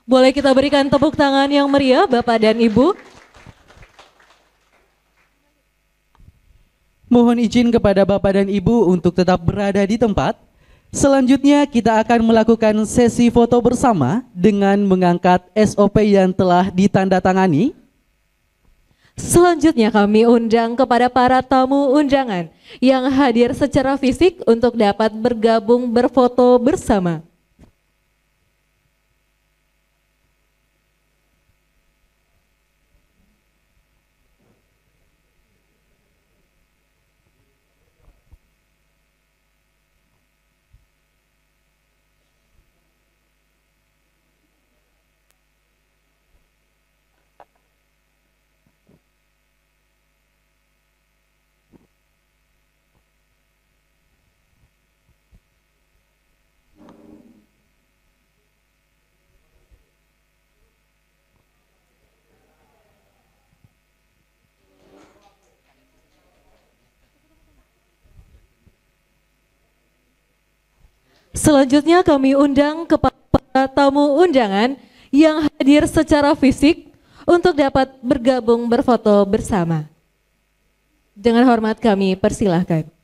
Boleh kita berikan tepuk tangan yang meriah Bapak dan Ibu? Mohon izin kepada Bapak dan Ibu untuk tetap berada di tempat. Selanjutnya kita akan melakukan sesi foto bersama dengan mengangkat SOP yang telah ditandatangani. Selanjutnya kami undang kepada para tamu undangan yang hadir secara fisik untuk dapat bergabung berfoto bersama. Selanjutnya kami undang kepada tamu undangan yang hadir secara fisik untuk dapat bergabung berfoto bersama. Dengan hormat kami persilahkan.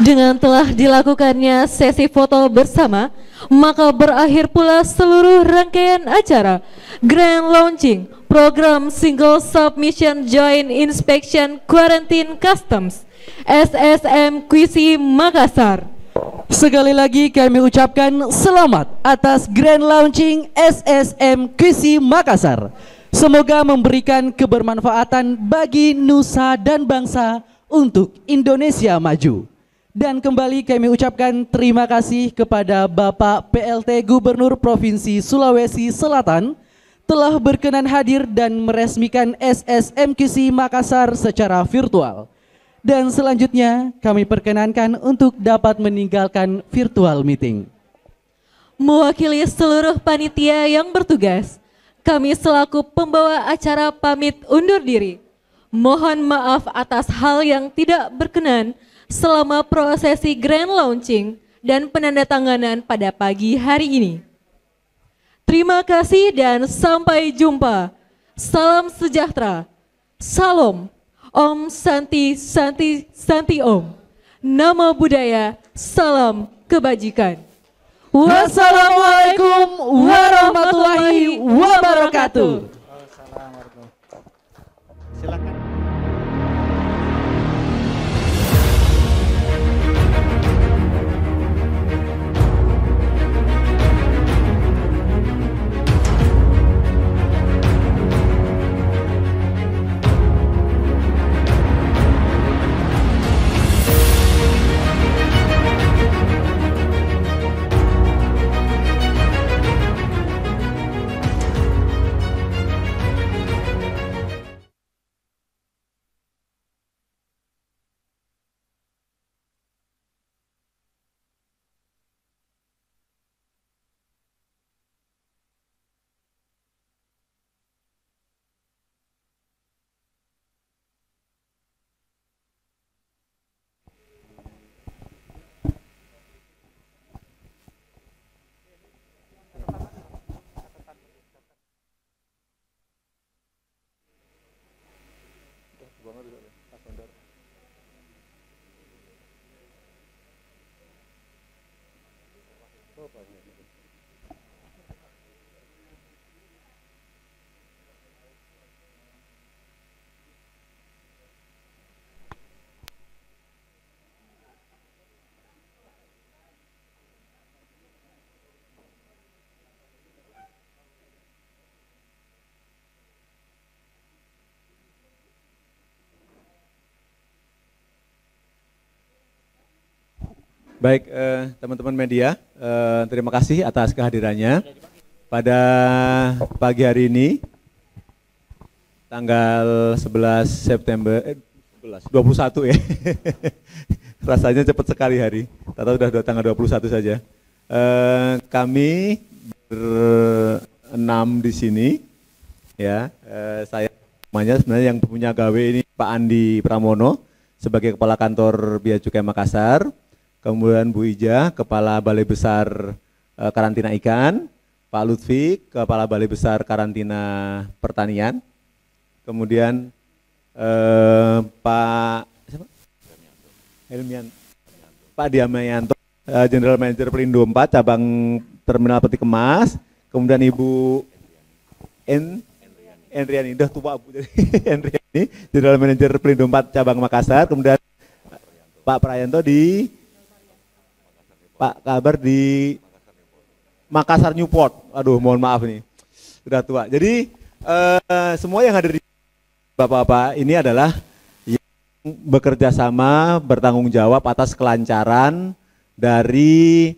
Dengan telah dilakukannya sesi foto bersama, maka berakhir pula seluruh rangkaian acara Grand Launching Program Single Submission Joint Inspection Quarantine Customs SSM QC Makassar. Sekali lagi kami ucapkan selamat atas Grand Launching SSM QC Makassar. Semoga memberikan kebermanfaatan bagi nusa dan bangsa untuk Indonesia maju. Dan kembali kami ucapkan terima kasih kepada Bapak PLT Gubernur Provinsi Sulawesi Selatan telah berkenan hadir dan meresmikan SSMQC Makassar secara virtual. Dan selanjutnya kami perkenankan untuk dapat meninggalkan virtual meeting. Mewakili seluruh panitia yang bertugas, kami selaku pembawa acara pamit undur diri. Mohon maaf atas hal yang tidak berkenan selama prosesi Grand Launching dan penandatanganan pada pagi hari ini. Terima kasih dan sampai jumpa. Salam sejahtera. Salam. Om Santi Santi Santi Om. Nama budaya, salam kebajikan. Wassalamualaikum warahmatullahi wabarakatuh. Silakan. Baik, teman-teman media, terima kasih atas kehadirannya pada pagi hari ini, tanggal 11 September, 21 ya, rasanya cepat sekali hari, tahu sudah tanggal 21 saja. Kami berenam di sini, ya, saya sebenarnya yang punya gawe ini Pak Andi Pramono sebagai Kepala Kantor Bea Cukai Makassar. Kemudian Bu Ija, Kepala Balai Besar Karantina Ikan, Pak Lutfi, Kepala Balai Besar Karantina Pertanian, kemudian Pak Pak Diamayanto, General Manager Pelindo 4, Cabang Terminal Peti Kemas, kemudian Ibu Enriani, udah tua Bu, Enriani, General Manager Pelindo 4, Cabang Makassar, kemudian Pak Prayanto di Pak Kabar di Makassar Newport. Aduh, mohon maaf nih, sudah tua. Jadi semua yang hadir di Bapak-bapak ini adalah yang bekerja sama, bertanggung jawab atas kelancaran dari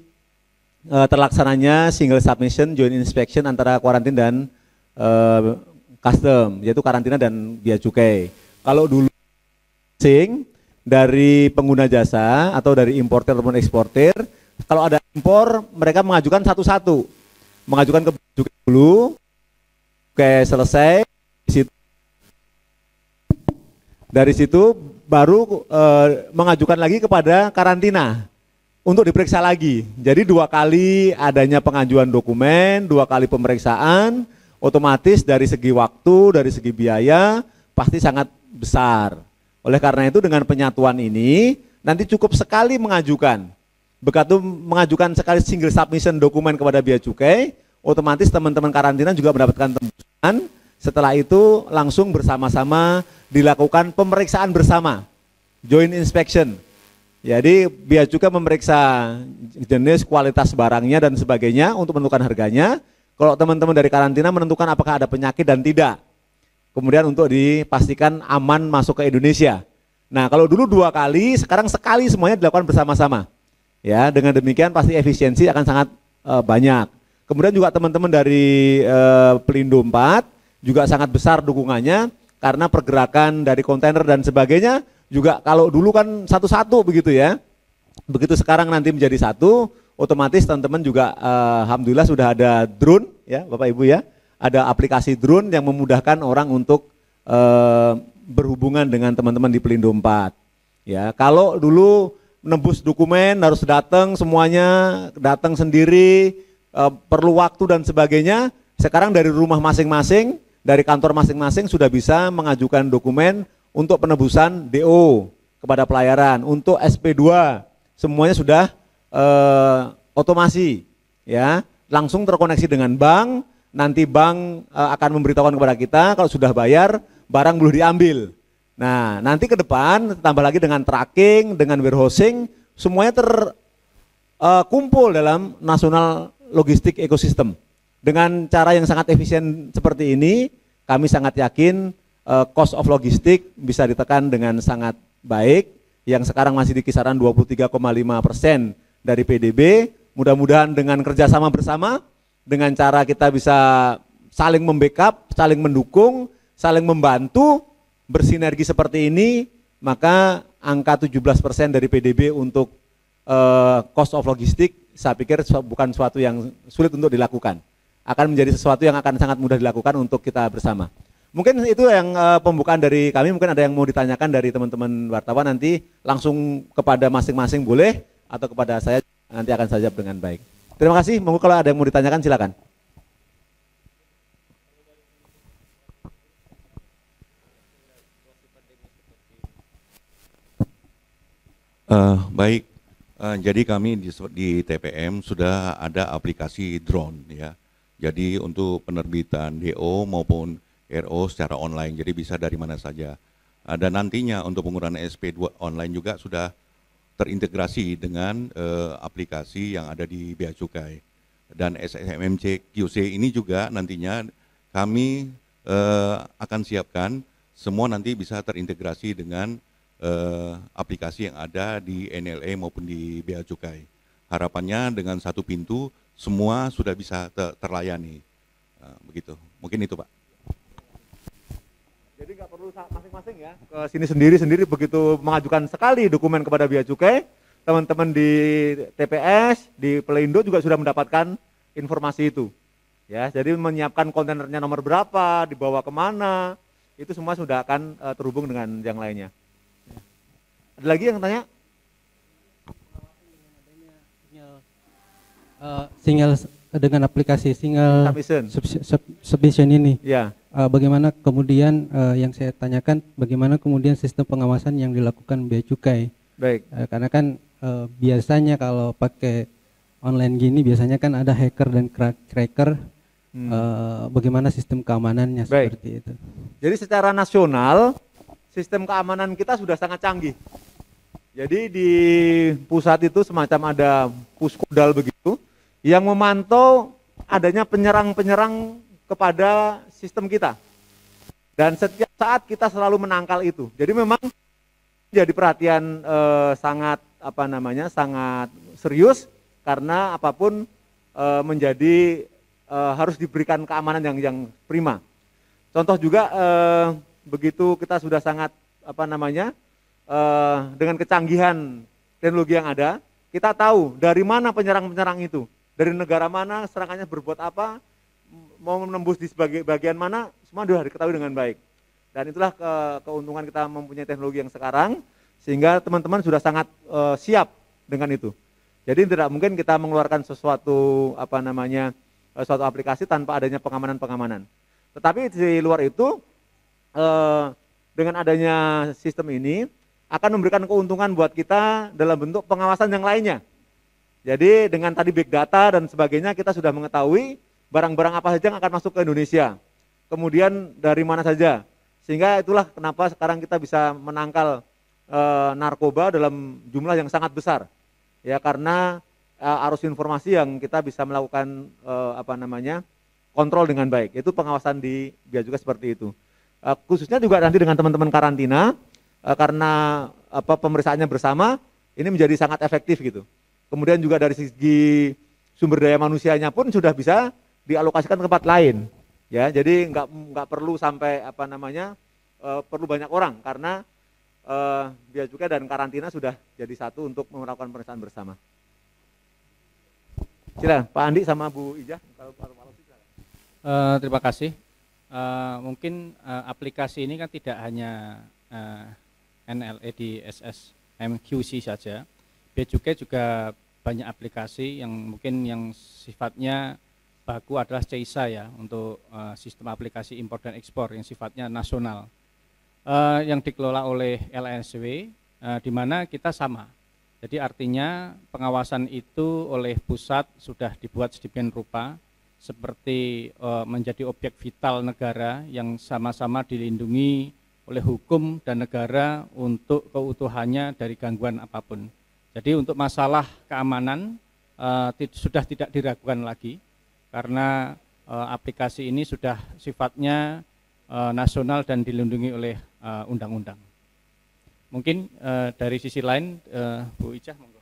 terlaksananya single submission joint inspection antara karantina dan custom, yaitu karantina dan bea cukai. Kalau dulu dari pengguna jasa atau dari importer ataupun eksportir, kalau ada impor, mereka mengajukan satu-satu, mengajukan ke bea cukai dulu, oke selesai, dari situ baru mengajukan lagi kepada karantina untuk diperiksa lagi. Jadi 2 kali adanya pengajuan dokumen, 2 kali pemeriksaan, otomatis dari segi waktu, dari segi biaya pasti sangat besar. Oleh karena itu dengan penyatuan ini nanti cukup sekali mengajukan. Begitu mengajukan sekali single submission dokumen kepada Bea Cukai, otomatis teman-teman karantina juga mendapatkan tembusan. Setelah itu langsung bersama-sama dilakukan pemeriksaan bersama, joint inspection. Jadi Bea Cukai memeriksa jenis, kualitas barangnya dan sebagainya untuk menentukan harganya. Kalau teman-teman dari karantina menentukan apakah ada penyakit dan tidak. Kemudian untuk dipastikan aman masuk ke Indonesia. Nah, kalau dulu 2 kali, sekarang sekali semuanya dilakukan bersama-sama. Ya, dengan demikian pasti efisiensi akan sangat banyak. Kemudian juga teman-teman dari Pelindo 4 juga sangat besar dukungannya karena pergerakan dari kontainer dan sebagainya juga kalau dulu kan satu-satu begitu ya. Begitu sekarang nanti menjadi satu, otomatis teman-teman juga alhamdulillah sudah ada drone ya, Bapak Ibu ya. Ada aplikasi drone yang memudahkan orang untuk berhubungan dengan teman-teman di Pelindo 4. Ya, kalau dulu menembus dokumen harus datang semuanya, datang sendiri, perlu waktu dan sebagainya. Sekarang dari rumah masing-masing, dari kantor masing-masing sudah bisa mengajukan dokumen untuk penebusan DO kepada pelayaran, untuk SP2 semuanya sudah otomasi, ya, langsung terkoneksi dengan bank. Nanti bank akan memberitahukan kepada kita kalau sudah bayar barang belum diambil. Nah, nanti ke depan tambah lagi dengan tracking, dengan warehousing, semuanya terkumpul dalam nasional logistik ekosistem. Dengan cara yang sangat efisien seperti ini, kami sangat yakin cost of logistik bisa ditekan dengan sangat baik, yang sekarang masih di kisaran 23,5% dari PDB. Mudah-mudahan dengan kerjasama bersama, dengan cara kita bisa saling membackup, saling mendukung, saling membantu, bersinergi seperti ini, maka angka 17% dari PDB untuk cost of logistik, saya pikir bukan sesuatu yang sulit untuk dilakukan. Akan menjadi sesuatu yang akan sangat mudah dilakukan untuk kita bersama. Mungkin itu yang pembukaan dari kami, mungkin ada yang mau ditanyakan dari teman-teman wartawan, nanti langsung kepada masing-masing boleh, atau kepada saya nanti akan saya jawab dengan baik. Terima kasih, monggo kalau ada yang mau ditanyakan silakan. Baik, jadi kami di TPM sudah ada aplikasi drone ya. Jadi untuk penerbitan DO maupun RO secara online, jadi bisa dari mana saja. Dan nantinya untuk penggunaan SP2 online juga sudah terintegrasi dengan aplikasi yang ada di Bea Cukai. Dan SMMC QC ini juga nantinya kami akan siapkan semua nanti bisa terintegrasi dengan aplikasi yang ada di NLE maupun di Bea Cukai. Harapannya dengan satu pintu semua sudah bisa terlayani. Begitu, mungkin itu Pak. Jadi nggak perlu masing-masing ya, ke sini sendiri-sendiri. Begitu mengajukan sekali dokumen kepada Bea Cukai, teman-teman di TPS, di Pelindo juga sudah mendapatkan informasi itu. Ya, jadi menyiapkan kontainernya nomor berapa, dibawa kemana, itu semua sudah akan terhubung dengan yang lainnya. Ada lagi yang tanya? Single dengan aplikasi single submission ini. Ya. Bagaimana kemudian yang saya tanyakan, bagaimana kemudian sistem pengawasan yang dilakukan Bea Cukai? Baik. Karena kan biasanya kalau pakai online gini biasanya kan ada hacker dan cracker. Bagaimana sistem keamanannya seperti itu? Jadi secara nasional sistem keamanan kita sudah sangat canggih. Jadi di pusat itu semacam ada puskodal begitu yang memantau adanya penyerang-penyerang kepada sistem kita. Dan setiap saat kita selalu menangkal itu. Jadi memang jadi perhatian sangat sangat serius, karena apapun menjadi harus diberikan keamanan yang prima. Contoh juga begitu kita sudah sangat dengan kecanggihan teknologi yang ada, kita tahu dari mana penyerang-penyerang itu, dari negara mana, serangannya berbuat apa, mau menembus di bagian mana, semua sudah diketahui dengan baik. Dan itulah keuntungan kita mempunyai teknologi yang sekarang, sehingga teman-teman sudah sangat siap dengan itu. Jadi tidak mungkin kita mengeluarkan sesuatu suatu aplikasi tanpa adanya pengamanan. Tetapi di luar itu dengan adanya sistem ini akan memberikan keuntungan buat kita dalam bentuk pengawasan yang lainnya. Jadi dengan tadi big data dan sebagainya kita sudah mengetahui barang-barang apa saja yang akan masuk ke Indonesia. Kemudian dari mana saja. Sehingga itulah kenapa sekarang kita bisa menangkal narkoba dalam jumlah yang sangat besar. Ya karena arus informasi yang kita bisa melakukan kontrol dengan baik. Itu pengawasan di Bea Cukai seperti itu. Khususnya juga nanti dengan teman-teman karantina karena pemeriksaannya bersama ini menjadi sangat efektif gitu. Kemudian juga dari segi sumber daya manusianya pun sudah bisa dialokasikan ke tempat lain. Ya, jadi nggak perlu sampai perlu banyak orang karena Bea Cukai dan karantina sudah jadi satu untuk melakukan pemeriksaan bersama. Silakan Pak Andi sama Bu Ijah. Terima kasih. Mungkin aplikasi ini kan tidak hanya NLE di SSMQC saja. Bea Cukai juga banyak aplikasi yang mungkin yang sifatnya baku adalah CISA ya untuk sistem aplikasi impor dan ekspor yang sifatnya nasional yang dikelola oleh LNSW di mana kita sama. Jadi artinya pengawasan itu oleh pusat sudah dibuat sedemikian rupa seperti menjadi objek vital negara yang sama-sama dilindungi oleh hukum dan negara untuk keutuhannya dari gangguan apapun. Jadi untuk masalah keamanan sudah tidak diragukan lagi karena aplikasi ini sudah sifatnya nasional dan dilindungi oleh undang-undang. Mungkin dari sisi lain Bu Ijah monggo.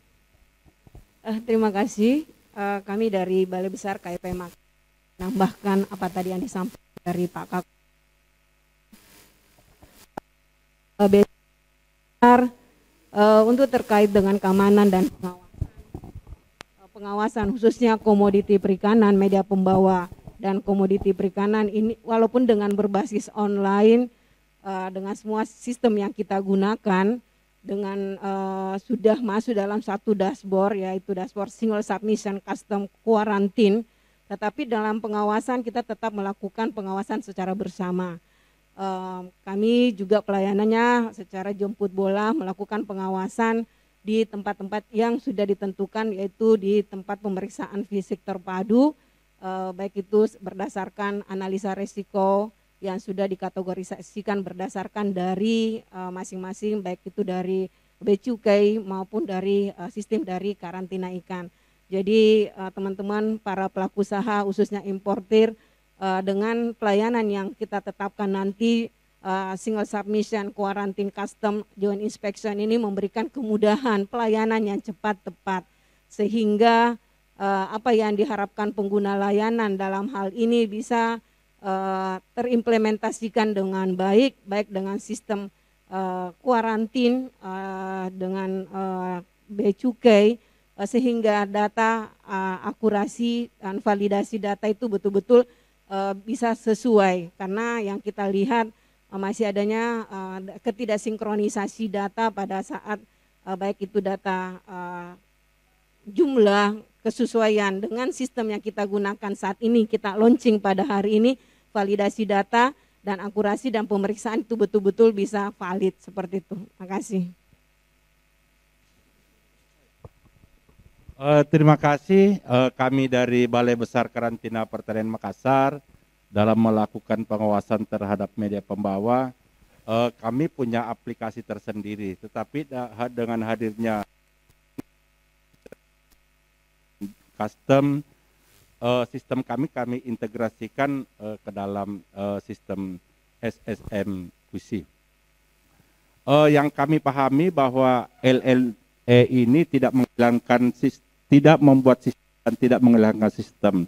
Terima kasih. Kami dari Balai Besar KIP menambahkan apa tadi yang disampaikan dari Pak Kak. Untuk terkait dengan keamanan dan pengawasan khususnya komoditi perikanan, media pembawa dan komoditi perikanan ini walaupun dengan berbasis online dengan semua sistem yang kita gunakan dengan sudah masuk dalam satu dashboard yaitu dashboard single submission custom quarantine, tetapi dalam pengawasan kita tetap melakukan pengawasan secara bersama. Kami juga pelayanannya secara jemput bola melakukan pengawasan di tempat-tempat yang sudah ditentukan yaitu di tempat pemeriksaan fisik terpadu baik itu berdasarkan analisa risiko yang sudah dikategorisasikan berdasarkan dari masing-masing baik itu dari Bea Cukai maupun dari sistem dari karantina ikan. Jadi teman-teman para pelaku usaha khususnya importir dengan pelayanan yang kita tetapkan nanti single submission, quarantine, custom, joint inspection ini memberikan kemudahan pelayanan yang cepat tepat sehingga apa yang diharapkan pengguna layanan dalam hal ini bisa terimplementasikan dengan baik dengan sistem quarantine dengan Bea Cukai sehingga data akurasi dan validasi data itu betul-betul bisa sesuai karena yang kita lihat masih adanya ketidaksinkronisasi data pada saat baik itu data jumlah kesesuaian dengan sistem yang kita gunakan saat ini kita launching pada hari ini validasi data dan akurasi dan pemeriksaan itu betul-betul bisa valid seperti itu. Terima kasih. Terima kasih kami dari Balai Besar Karantina Pertanian Makassar dalam melakukan pengawasan terhadap media pembawa. Kami punya aplikasi tersendiri, tetapi dengan hadirnya custom sistem kami integrasikan ke dalam sistem SSMQC. Yang kami pahami bahwa LLE ini tidak menghilangkan tidak membuat sistem dan tidak menghilangkan sistem.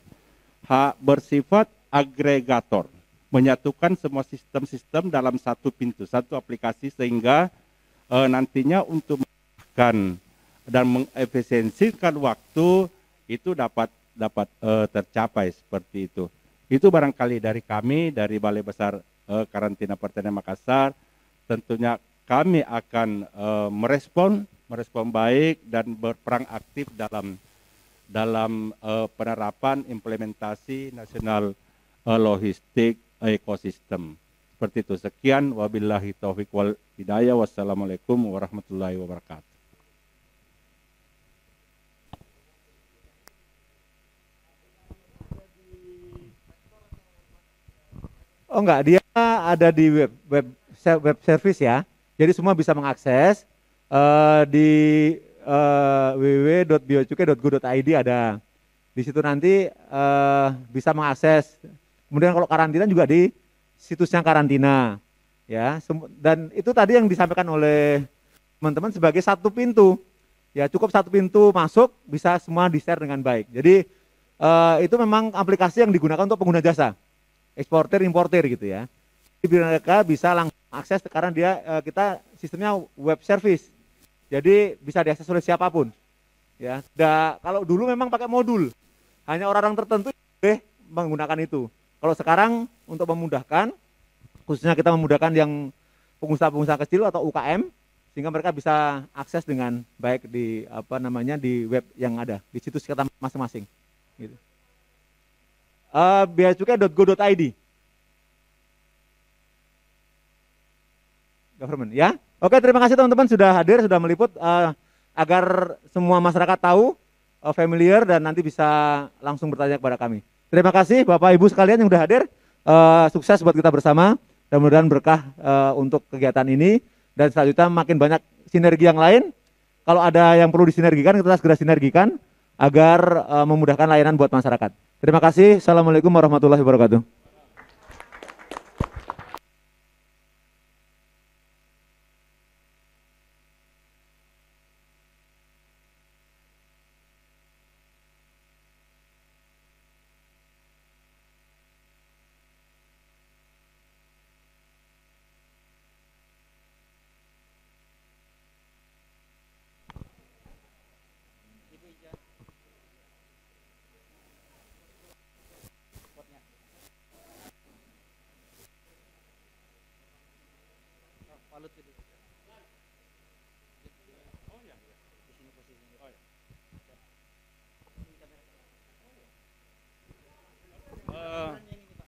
Bersifat agregator, menyatukan semua sistem-sistem dalam satu pintu, satu aplikasi sehingga nantinya untuk memudahkan dan mengefisiensikan waktu itu dapat tercapai seperti itu. Itu barangkali dari kami dari Balai Besar Karantina Pertanian Makassar. Tentunya kami akan merespon baik dan berperan aktif dalam penerapan implementasi nasional logistik ekosistem Seperti itu. Sekian, wabillahi taufiq wal hidayah. Wassalamualaikum warahmatullahi wabarakatuh. Oh enggak, dia ada di web service ya. Jadi semua bisa mengakses di www.biocukai.go.id ada. Di situ nanti bisa mengakses. Kemudian kalau karantina juga di situsnya karantina. Ya, dan itu tadi yang disampaikan oleh teman-teman sebagai satu pintu. Ya, cukup satu pintu masuk bisa semua di-share dengan baik. Jadi itu memang aplikasi yang digunakan untuk pengguna jasa. Eksportir, importir gitu ya. Jadi mereka bisa langsung akses karena kita sistemnya web service. Jadi bisa diakses oleh siapapun. Ya, kalau dulu memang pakai modul. Hanya orang-orang tertentu boleh menggunakan itu. Kalau sekarang untuk memudahkan, khususnya kita memudahkan yang pengusaha-pengusaha kecil atau UKM, sehingga mereka bisa akses dengan baik di di web yang ada di situs kita masing-masing. Gitu. Beacukai.go.id government ya. Oke, terima kasih teman-teman sudah hadir, sudah meliput agar semua masyarakat tahu, familiar dan nanti bisa langsung bertanya kepada kami. Terima kasih Bapak Ibu sekalian yang sudah hadir. Sukses buat kita bersama dan mudah-mudahan berkah untuk kegiatan ini dan selanjutnya makin banyak sinergi yang lain. Kalau ada yang perlu disinergikan, kita segera sinergikan agar memudahkan layanan buat masyarakat. Terima kasih. Assalamualaikum warahmatullahi wabarakatuh. Walut itu.